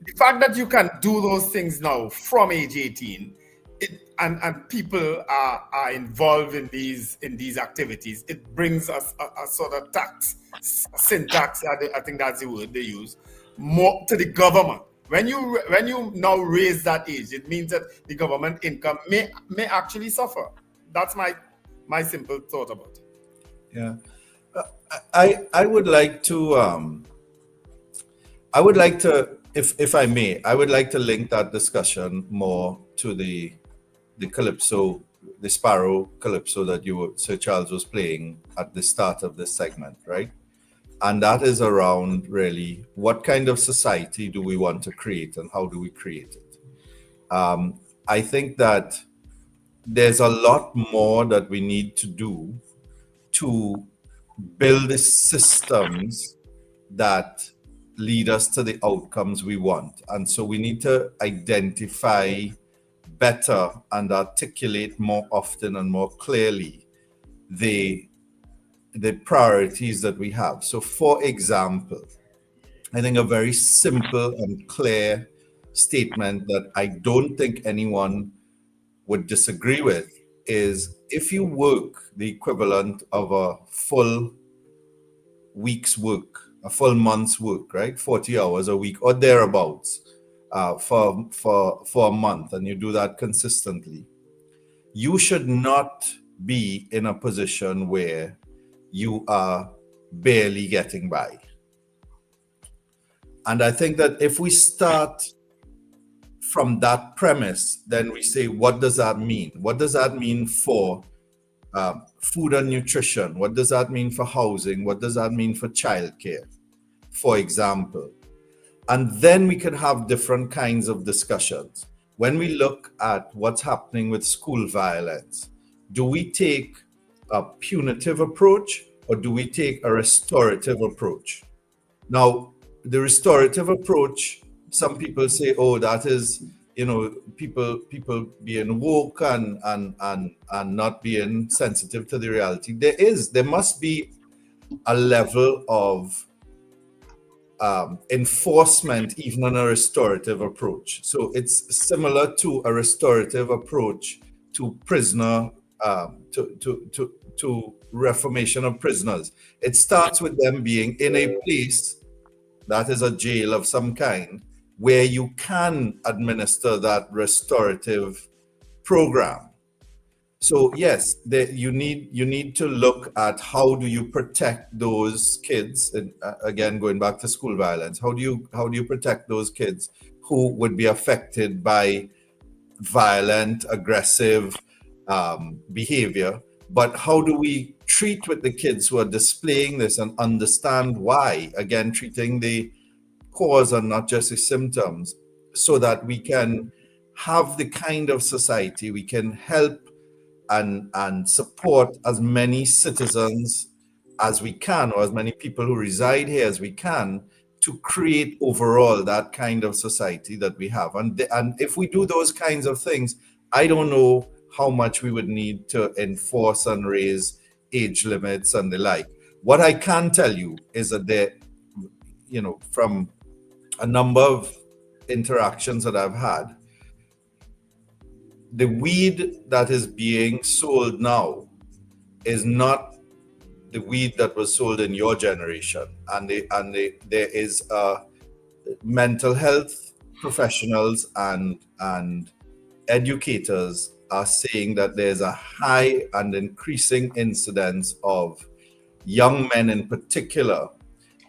the fact that you can do those things now from age 18, and people are involved in these activities, it brings us a sort of syntax. I think that's the word they use, more to the government. When you now raise that age, it means that the government income may actually suffer. That's my simple thought about it. Yeah, I would like to if I may, I would like to link that discussion more to the calypso, the Sparrow calypso that Sir Charles was playing at the start of this segment, right? And that is around really what kind of society do we want to create and how do we create it? I think that there's a lot more that we need to do to build the systems that lead us to the outcomes we want. And so we need to identify better and articulate more often and more clearly the priorities that we have. So for example, I think a very simple and clear statement that I don't think anyone would disagree with is, if you work the equivalent of a full week's work, a full month's work, right? 40 hours a week or thereabouts, for a month, and you do that consistently, you should not be in a position where you are barely getting by. And I think that if we start from that premise, then we say, what does that mean? What does that mean for food and nutrition? What does that mean for housing? What does that mean for childcare, for example? And then we can have different kinds of discussions. When we look at what's happening with school violence, do we take a punitive approach or do we take a restorative approach? Now, the restorative approach, some people say, oh, that is, people being woke and not being sensitive to the reality. There must be a level of enforcement even on a restorative approach. So it's similar to a restorative approach to prisoner to reformation of prisoners. It starts with them being in a place that is a jail of some kind where you can administer that restorative program. So yes, you need to look at how do you protect those kids, and again going back to school violence, how do you protect those kids who would be affected by violent, aggressive behavior, but how do we treat with the kids who are displaying this and understand why, again treating the cause and not just the symptoms, so that we can have the kind of society we can help and support as many citizens as we can, or as many people who reside here as we can, to create overall that kind of society that we have. And if we do those kinds of things, I don't know how much we would need to enforce and raise age limits and the like. What I can tell you is that from a number of interactions that I've had, the weed that is being sold now is not the weed that was sold in your generation. And there is mental health professionals and educators are saying that there's a high and increasing incidence of young men in particular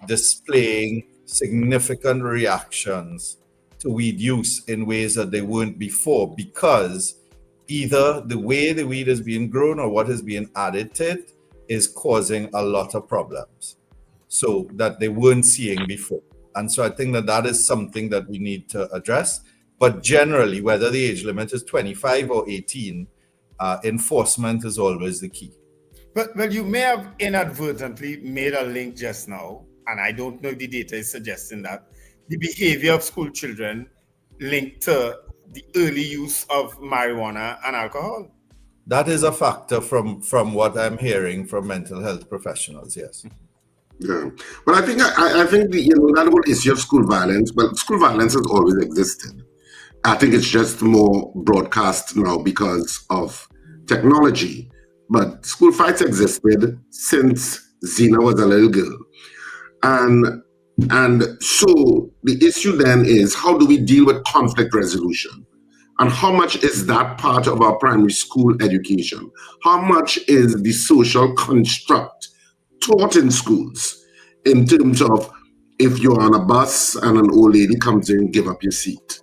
displaying significant reactions to weed use in ways that they weren't before, because either the way the weed is being grown or what is being added to it is causing a lot of problems, so that they weren't seeing before. And so I think that is something that we need to address. But generally, whether the age limit is 25 or 18, enforcement is always the key. But you may have inadvertently made a link just now, and I don't know if the data is suggesting that the behavior of school children linked to the early use of marijuana and alcohol. That is a factor from what I'm hearing from mental health professionals, yes. Yeah, but I think that whole issue of school violence, school violence has always existed. I think it's just more broadcast now because of technology. But school fights existed since Zena was a little girl. And so the issue then is, how do we deal with conflict resolution? And how much is that part of our primary school education? How much is the social construct taught in schools in terms of, if you're on a bus and an old lady comes in, give up your seat?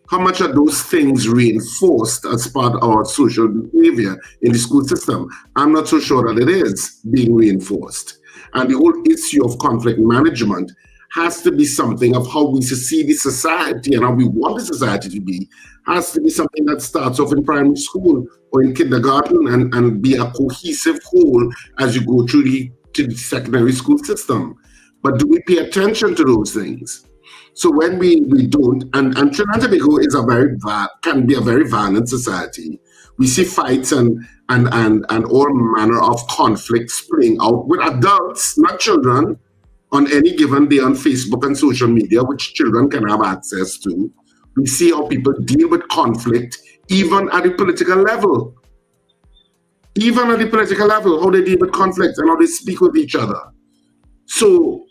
How much are those things reinforced as part of our social behavior in the school system? I'm not so sure that it is being reinforced. And the whole issue of conflict management has to be something of how we see the society and how we want the society to be, has to be something that starts off in primary school or in kindergarten and be a cohesive whole as you go through to the secondary school system. But do we pay attention to those things? So when we don't, and Trinidad and Tobago can be a very violent society. We see fights and all manner of conflicts playing out with adults, not children, on any given day on Facebook and social media, which children can have access to. We see how people deal with conflict, even at the political level. Even at the political level, how they deal with conflict and how they speak with each other. So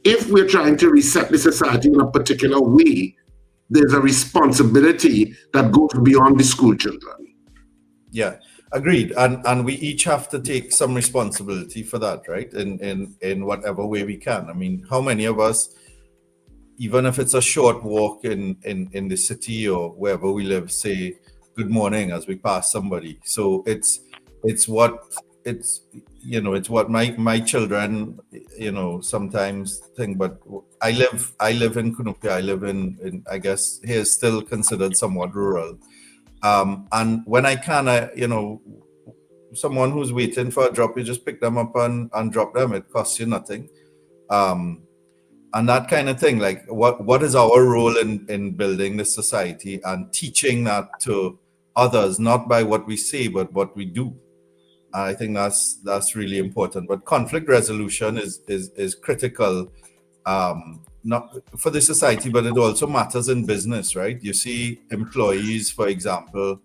if we're trying to reset the society in a particular way, there's a responsibility that goes beyond the school children. Yeah, agreed. And we each have to take some responsibility for that, right? In whatever way we can. I mean, how many of us, even if it's a short walk in the city or wherever we live, say good morning as we pass somebody? So it's what my children, sometimes think. But I live in Kunupia. I live in I guess here is still considered somewhat rural. And when I can, someone who's waiting for a drop, you just pick them up and drop them. It costs you nothing. And that kind of thing, like what is our role in building this society and teaching that to others, not by what we say, but what we do. I think that's really important. But conflict resolution is critical, not for the society, but it also matters in business, right? You see employees, for example,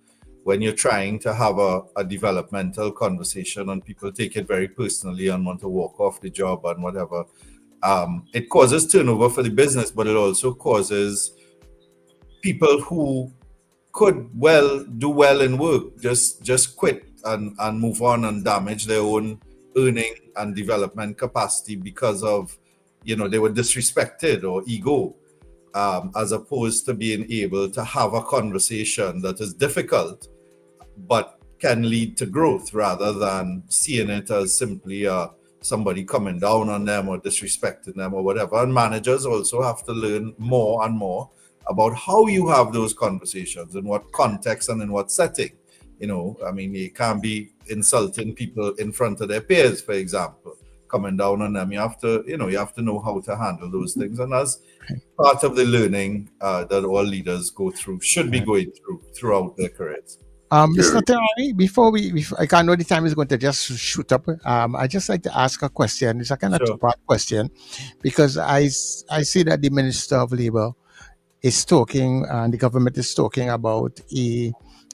when you're trying to have a developmental conversation and people take it very personally and want to walk off the job and whatever, it causes turnover for the business, but it also causes people who could do well in work just quit and move on and damage their own earning and development capacity because of they were disrespected or ego, as opposed to being able to have a conversation that is difficult but can lead to growth, rather than seeing it as simply somebody coming down on them or disrespecting them or whatever. And managers also have to learn more and more about how you have those conversations, in what context and in what setting. I mean, you can't be insulting people in front of their peers, for example, coming down on them. You have to know how to handle those things. And that's part of the learning that all leaders should be going throughout their careers. Mr. Tewarie, before I know the time is going to just shoot up. I just like to ask a question. It's a kind of two-part question, because I see that the Minister of Labour is talking, and the government is talking about a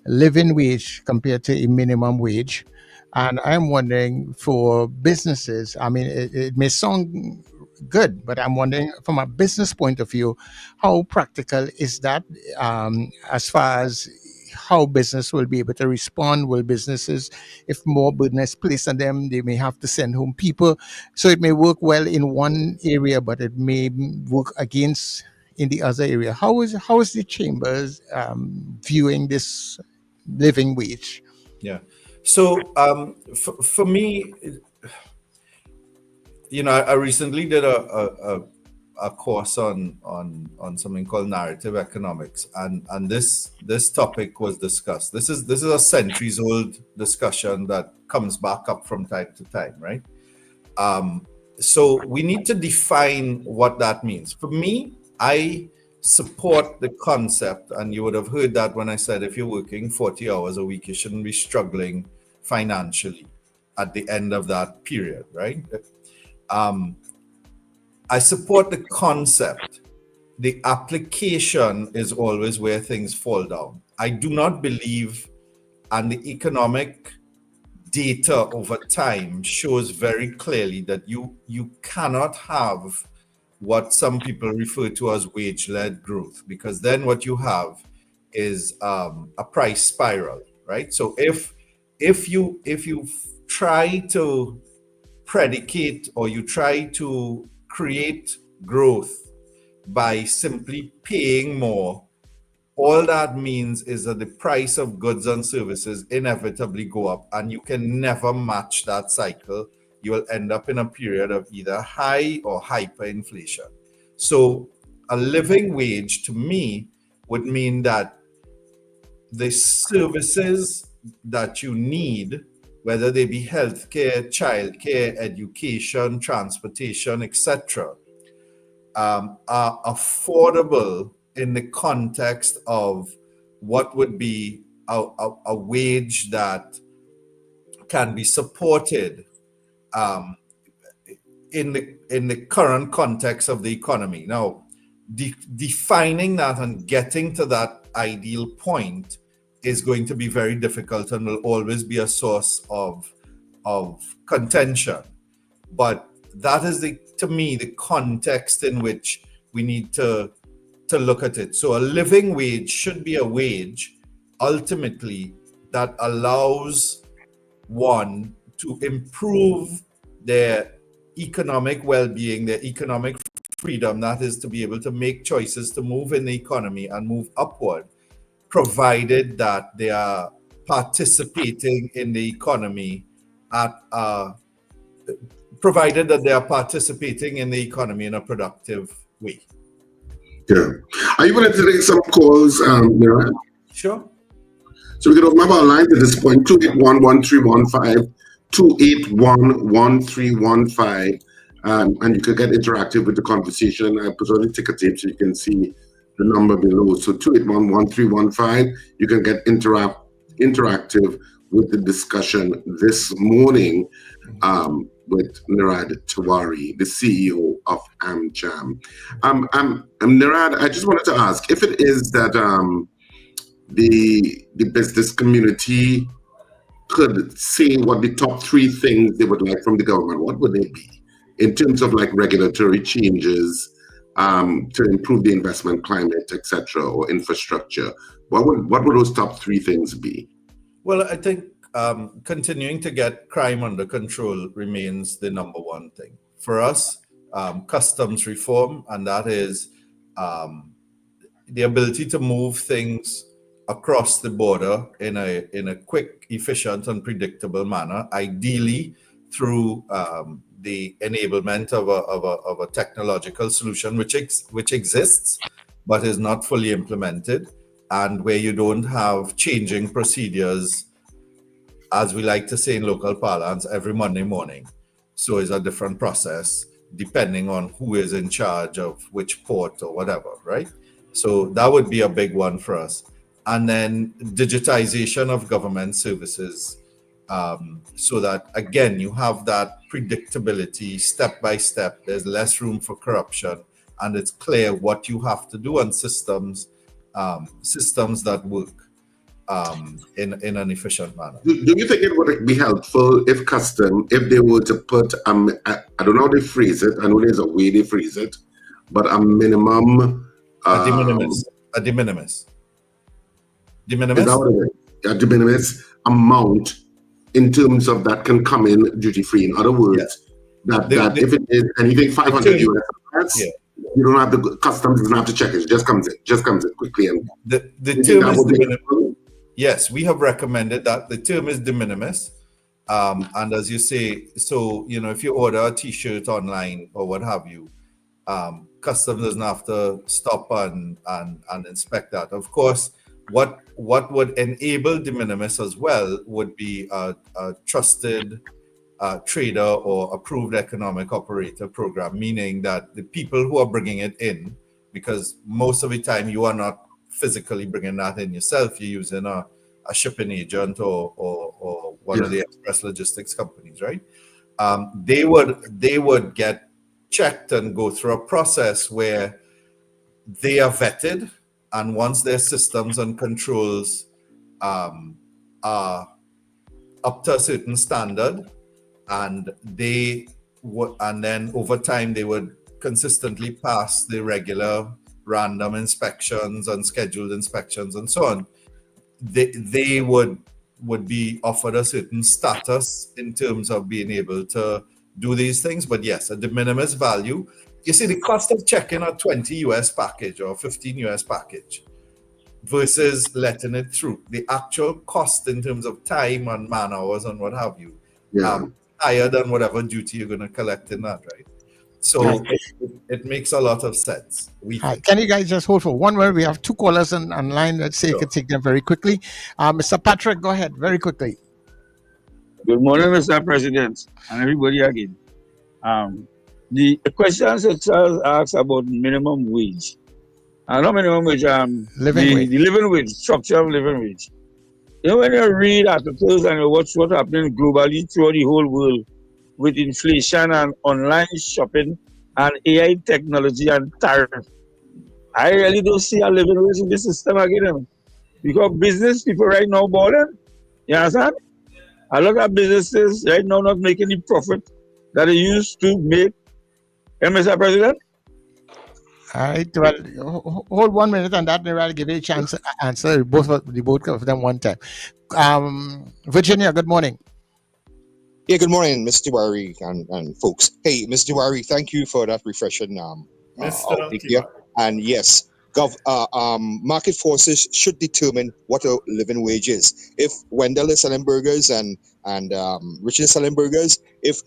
living wage compared to a minimum wage. And I'm wondering, for businesses, I mean, it may sound good, but I'm wondering from a business point of view, how practical is that, as far as how business will be able to respond? Will businesses, if more burden is placed on them, they may have to send home people? So it may work well in one area, but it may work against in the other area. How is the chambers viewing this living wage? Yeah. So for me, I recently did a course on something called narrative economics, and this topic was discussed. This is a centuries old discussion that comes back up from time to time, right? So we need to define what that means. For me, I support the concept, and you would have heard that when I said if you're working 40 hours a week, you shouldn't be struggling financially at the end of that period, right? I support the concept. The application is always where things fall down. I do not believe, and the economic data over time shows very clearly that you cannot have what some people refer to as wage-led growth, because then what you have is a price spiral, right? So if you try to predicate, or you try to create growth by simply paying more, all that means is that the price of goods and services inevitably go up, and you can never match that cycle. You will end up in a period of either high or hyperinflation. So a living wage, to me, would mean that the services that you need, whether they be healthcare, childcare, education, transportation, etc., are affordable in the context of what would be a wage that can be supported in the current context of the economy. Now, defining that and getting to that ideal point is going to be very difficult and will always be a source of contention. But that is, to me, the context in which we need to to look at it. So a living wage should be a wage ultimately that allows one to improve their economic well-being, their economic freedom, that is to be able to make choices to move in the economy and move upward, provided that they are participating in the economy provided that they are participating in the economy in a productive way. Yeah. Are you going to take some calls, Nirad? Sure. So we can open up our lines at this point, 281-1315, 281-1315, and you can get interactive with the conversation. I put on the ticker tape so you can see the number below. So 281-1315, you can get interactive with the discussion this morning with Nirad Tewarie, the CEO of AMCHAM. Nirad, I just wanted to ask, if it is that the business community could say what the top 3 things they would like from the government, what would they be in terms of like regulatory changes to improve the investment climate, etc., or infrastructure? What would those top 3 things be? Well, I think continuing to get crime under control remains the number one thing. For us, customs reform, and that is the ability to move things across the border in a quick, efficient, and predictable manner, ideally through the enablement of a technological solution which exists but is not fully implemented, and where you don't have changing procedures, as we like to say in local parlance, every Monday morning. So it's a different process depending on who is in charge of which port or whatever, right? So that would be a big one for us. And then digitization of government services, so that, again, you have that predictability step by step. There's less room for corruption, and it's clear what you have to do on systems that work in an efficient manner. Do you think it would be helpful if they were to put, I don't know how they phrase it, I know there's a way they phrase it, but a minimum... a de minimis. A de minimis. De minimis? Is that what it is? A de minimis amount in terms of that can come in duty-free. In other words, that if it is anything 500 US, you don't have the customs doesn't have to check it. It just comes in quickly. And the term is de minimis. Yes, we have recommended that. The term is de minimis. And as you say, so, if you order a t-shirt online or what have you, customs doesn't have to stop and inspect that. Of course, what would enable de minimis as well would be a trusted trader or approved economic operator program, meaning that the people who are bringing it in, because most of the time you are not physically bringing that in yourself, you're using a shipping agent or one of the express logistics companies, right? They would get checked and go through a process where they are vetted, and once their systems and controls are up to a certain standard, and then over time they would consistently pass the regular random inspections and scheduled inspections and so on, they would be offered a certain status in terms of being able to do these things. But yes, a de minimis value. You see, the cost of checking a 20 US package or 15 US package versus letting it through, the actual cost in terms of time and man hours and what have you, higher than whatever duty you're going to collect in that, right? So it makes a lot of sense. Can you guys just hold for 1 minute? We have 2 callers on line. Let's see if you can take them very quickly. Mr. Patrick, go ahead very quickly. Good morning, Mr. President, and everybody again. The questions that Charles asked about minimum wage. Not minimum wage, the living wage, structure of living wage. When you read articles and you watch what's happening globally throughout the whole world, with inflation and online shopping and AI technology and tariff, I really don't see a living wage in this system again. Because business people right now boarding, you understand? A lot of businesses right now not making the profit that they used to make. Mr. President? All right. Well, hold 1 minute on that, and I'll give you a chance to answer both of them one time. Virginia, good morning. Yeah, good morning, Mr. Tiwarie and folks. Hey, Mr. Tiwarie, thank you for that refreshing Mr. outtake here. Tiwarie. And yes, market forces should determine what a living wage is. If Wendell is selling burgers and Richard is selling burgers, if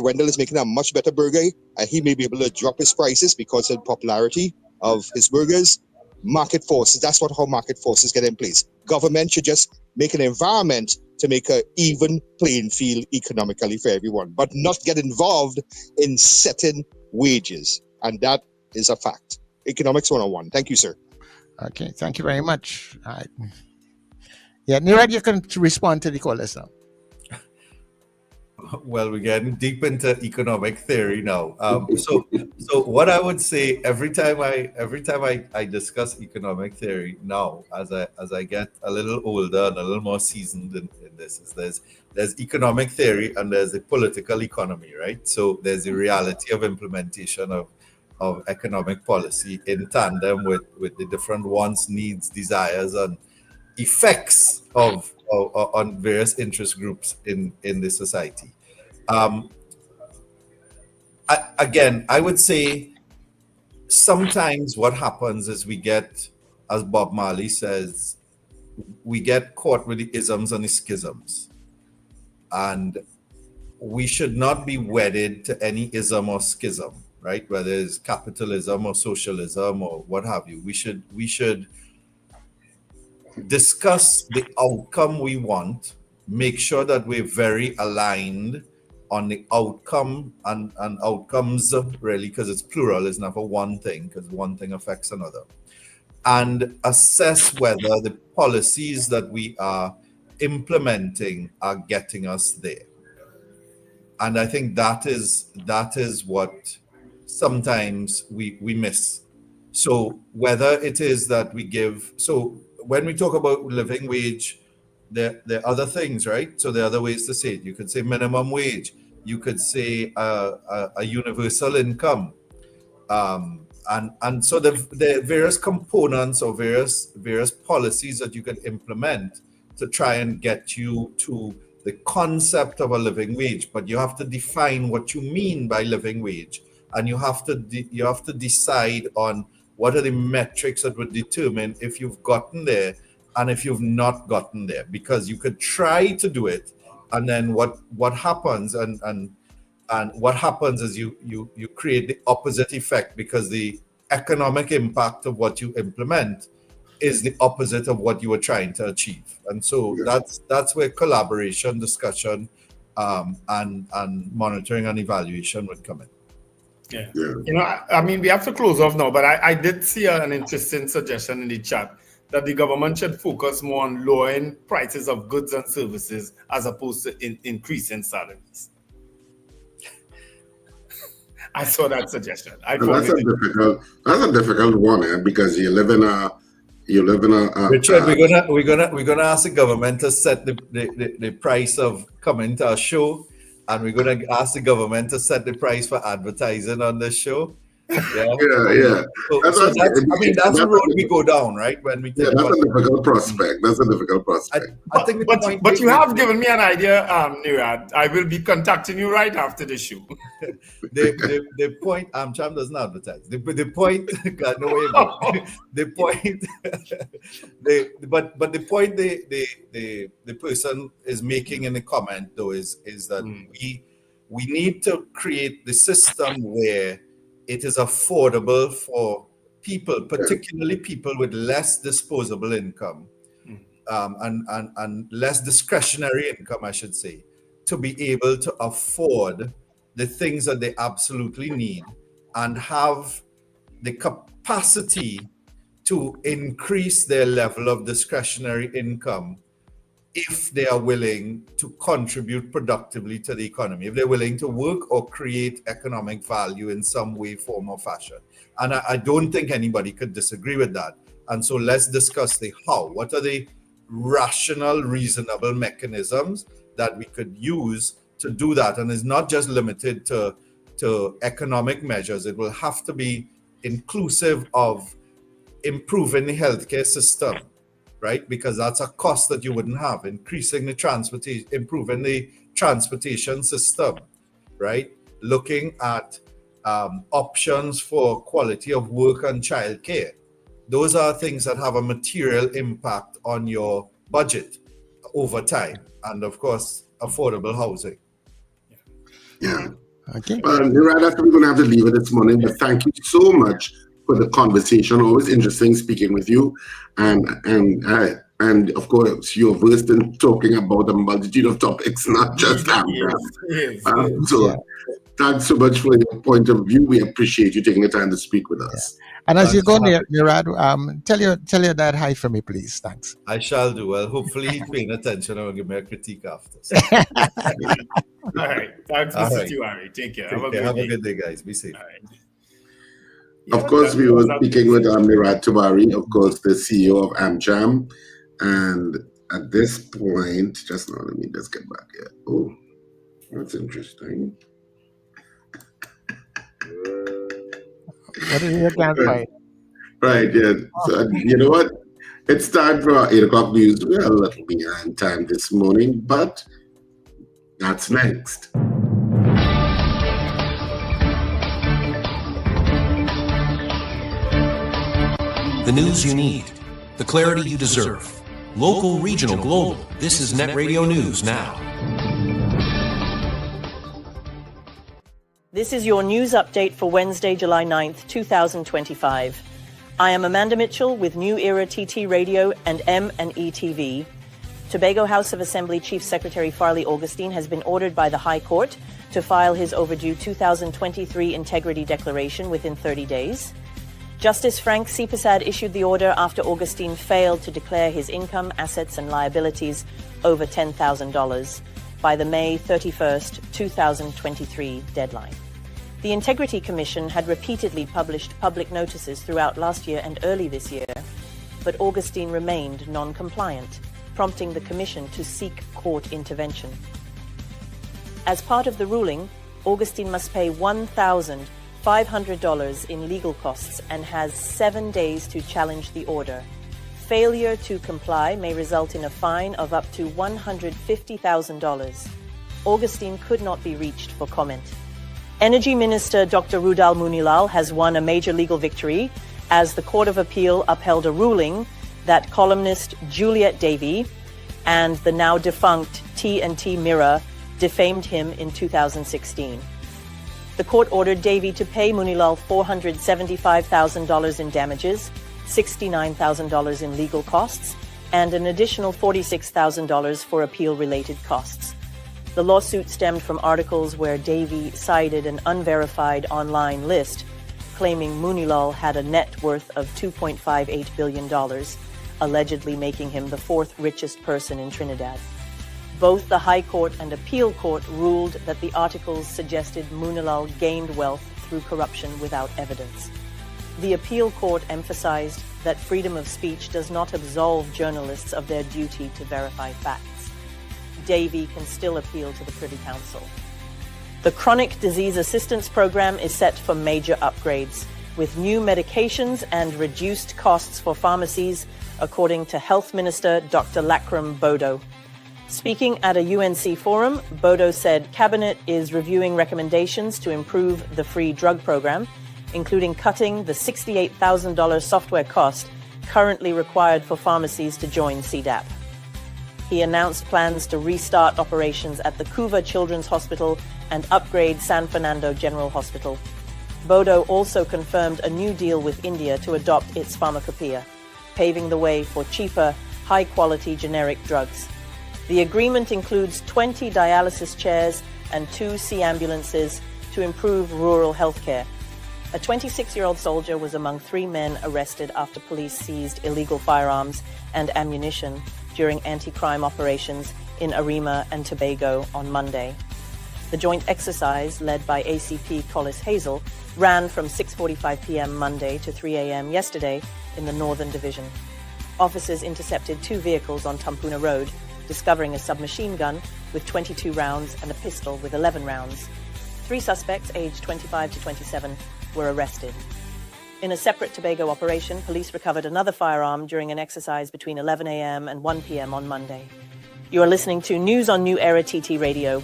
Wendell is making a much better burger, he may be able to drop his prices because of the popularity of his burgers. Market forces, that's how market forces get in place. Government should just make an environment to make an even playing field economically for everyone, but not get involved in setting wages. And that is a fact. Economics 101. Thank you, sir. Okay, thank you very much. All right. Yeah, Nirad, you can respond to the callers now. Well, we're getting deep into economic theory now. So what I would say every time I discuss economic theory now, as I get a little older and a little more seasoned in this, is there's economic theory and there's the political economy, right? So there's the reality of implementation of economic policy in tandem with the different wants, needs, desires, and effects of on various interest groups in the society. I would say sometimes what happens is we get, as Bob Marley says, we get caught with the isms and the schisms. And we should not be wedded to any ism or schism, right? Whether it's capitalism or socialism or what have you. We should discuss the outcome we want, make sure that we're very aligned on the outcome and outcomes, really, because it's plural, it's never one thing, because one thing affects another. And assess whether the policies that we are implementing are getting us there. And I think that is what sometimes we miss. So whether it is that we give, so when we talk about living wage, there are other things, right? So there are other ways to say it. You could say minimum wage. You could say a universal income. And so the various components or various policies that you can implement to try and get you to the concept of a living wage. But you have to define what you mean by living wage. And you have to decide on what are the metrics that would determine if you've gotten there and if you've not gotten there. Because you could try to do it, and then what happens and what happens is you create the opposite effect, because the economic impact of what you implement is the opposite of what you were trying to achieve. And so that's where collaboration, discussion, and monitoring and evaluation would come in. Yeah. You know, I mean, we have to close off now, but I did see an interesting suggestion in the chat that the government should focus more on lowering prices of goods and services as opposed to increasing salaries. I saw that suggestion. That's a difficult one, because you live in a Richard, we're gonna ask the government to set the price of coming to our show, and we're gonna ask the government to set the price for advertising on this show. Yeah. So that's the road we go down, right? When we that's a difficult prospect. That's a difficult prospect. I think but you have given me an idea, Nirad. I will be contacting you right after the show. the point, AMCHAM doesn't advertise. The point, God, no way. The point, but the point the person is making in the comment though is that we need to create the system where it is affordable for people, particularly people with less disposable income, and less discretionary income, I should say, to be able to afford the things that they absolutely need and have the capacity to increase their level of discretionary income if they are willing to contribute productively to the economy, if they're willing to work or create economic value in some way, form, or fashion. And I don't think anybody could disagree with that. And so let's discuss the how. What are the rational, reasonable mechanisms that we could use to do that? And it's not just limited to economic measures. It will have to be inclusive of improving the healthcare system, right? Because that's a cost that you wouldn't have. Increasing the transportation, improving the transportation system, right? Looking at options for quality of work and childcare. Those are things that have a material impact on your budget over time. And of course, affordable housing. Yeah. Okay. Nirad, that's what we're going to have to leave it this morning. But thank you so much for the conversation. Always interesting speaking with you. And of course, you're versed in talking about a multitude of topics, not just AMCHAM. So thanks so much for your point of view. We appreciate you taking the time to speak with us. And as you go, Nirad, tell your dad hi for me, please. Thanks. I shall do. Well, hopefully he's paying attention and will give me a critique after. All right. Thanks, Mr. Tiwarie. Take care. Have a good day, guys. Be safe. All right. Of course, we were speaking with Nirad Tewarie, of course, the CEO of AMCHAM. And at this point, just now, let me just get back here. Oh, that's interesting. What did you find? Right, yeah. So, you know what? It's time for our 8 o'clock news. We're a little behind time this morning, but that's next. The news you need, the clarity you deserve. Local, regional, global. This is Net Radio News Now. This is your news update for Wednesday, July 9th, 2025. I am Amanda Mitchell with New Era TT Radio and M&E TV. Tobago House of Assembly Chief Secretary Farley Augustine has been ordered by the High Court to file his overdue 2023 Integrity Declaration within 30 days. Justice Frank Sipasad issued the order after Augustine failed to declare his income, assets and liabilities over $10,000 by the May 31st, 2023 deadline. The Integrity Commission had repeatedly published public notices throughout last year and early this year, but Augustine remained non-compliant, prompting the Commission to seek court intervention. As part of the ruling, Augustine must pay $1,500 in legal costs and has 7 days to challenge the order. Failure to comply may result in a fine of up to $150,000. Augustine could not be reached for comment. Energy Minister Dr. Rudal Munilal has won a major legal victory as the Court of Appeal upheld a ruling that columnist Juliet Davey and the now defunct T&T Mirror defamed him in 2016. The court ordered Davey to pay Munilal $475,000 in damages, $69,000 in legal costs, and an additional $46,000 for appeal-related costs. The lawsuit stemmed from articles where Davey cited an unverified online list claiming Munilal had a net worth of $2.58 billion, allegedly making him the fourth richest person in Trinidad. Both the High Court and Appeal Court ruled that the articles suggested Munilal gained wealth through corruption without evidence. The Appeal Court emphasized that freedom of speech does not absolve journalists of their duty to verify facts. Davey can still appeal to the Privy Council. The Chronic Disease Assistance Program is set for major upgrades, with new medications and reduced costs for pharmacies, according to Health Minister Dr. Lakram Bodo. Speaking at a UNC forum, Bodo said Cabinet is reviewing recommendations to improve the free drug program, including cutting the $68,000 software cost currently required for pharmacies to join CDAP. He announced plans to restart operations at the Cuba Children's Hospital and upgrade San Fernando General Hospital. Bodo also confirmed a new deal with India to adopt its pharmacopoeia, paving the way for cheaper, high-quality generic drugs. The agreement includes 20 dialysis chairs and 2 sea ambulances to improve rural healthcare. A 26-year-old soldier was among 3 men arrested after police seized illegal firearms and ammunition during anti-crime operations in Arima and Tobago on Monday. The joint exercise, led by ACP Collis Hazel, ran from 6:45 p.m. Monday to 3 a.m. yesterday in the Northern Division. Officers intercepted 2 vehicles on Tampuna Road, discovering a submachine gun with 22 rounds and a pistol with 11 rounds. 3 suspects, aged 25 to 27, were arrested. In a separate Tobago operation, police recovered another firearm during an exercise between 11 a.m. and 1 p.m. on Monday. You are listening to News on New Era TT Radio.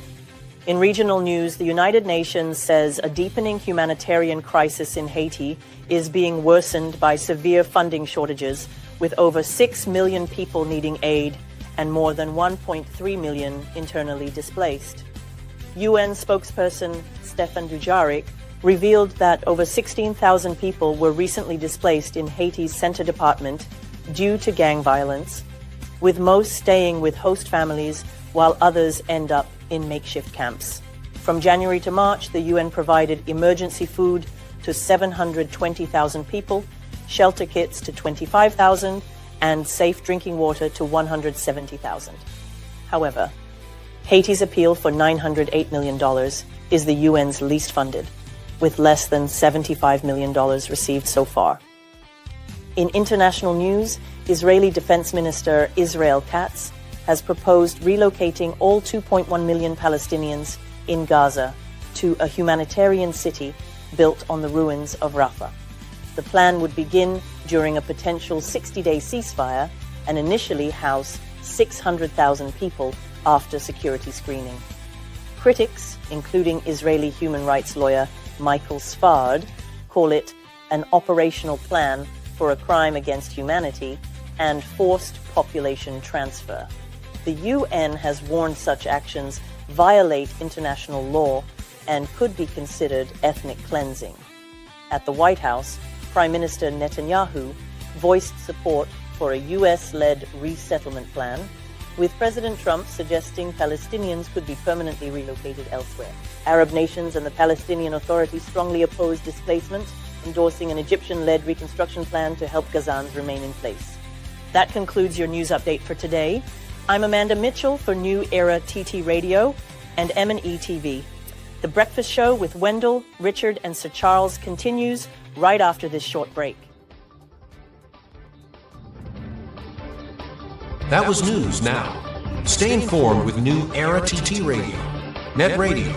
In regional news, the United Nations says a deepening humanitarian crisis in Haiti is being worsened by severe funding shortages, with over 6 million people needing aid and more than 1.3 million internally displaced. UN spokesperson Stefan Dujarric revealed that over 16,000 people were recently displaced in Haiti's Centre Department due to gang violence, with most staying with host families while others end up in makeshift camps. From January to March, the UN provided emergency food to 720,000 people, shelter kits to 25,000, and safe drinking water to 170,000. However, Haiti's appeal for $908 million is the UN's least funded, with less than $75 million received so far. In international news, Israeli Defense Minister Israel Katz has proposed relocating all 2.1 million Palestinians in Gaza to a humanitarian city built on the ruins of Rafah. The plan would begin during a potential 60-day ceasefire and initially house 600,000 people after security screening. Critics, including Israeli human rights lawyer Michael Sfard, call it an operational plan for a crime against humanity and forced population transfer. The UN has warned such actions violate international law and could be considered ethnic cleansing. At the White House, Prime Minister Netanyahu voiced support for a US-led resettlement plan, with President Trump suggesting Palestinians could be permanently relocated elsewhere. Arab nations and the Palestinian Authority strongly oppose displacement, endorsing an Egyptian-led reconstruction plan to help Gazans remain in place. That concludes your news update for today. I'm Amanda Mitchell for New Era TT Radio and M&E TV. The Breakfast Show with Wendell, Richard, and Sir Charles continues right after this short break. That was news now. Stay informed with New Era TT Radio. Net Radio,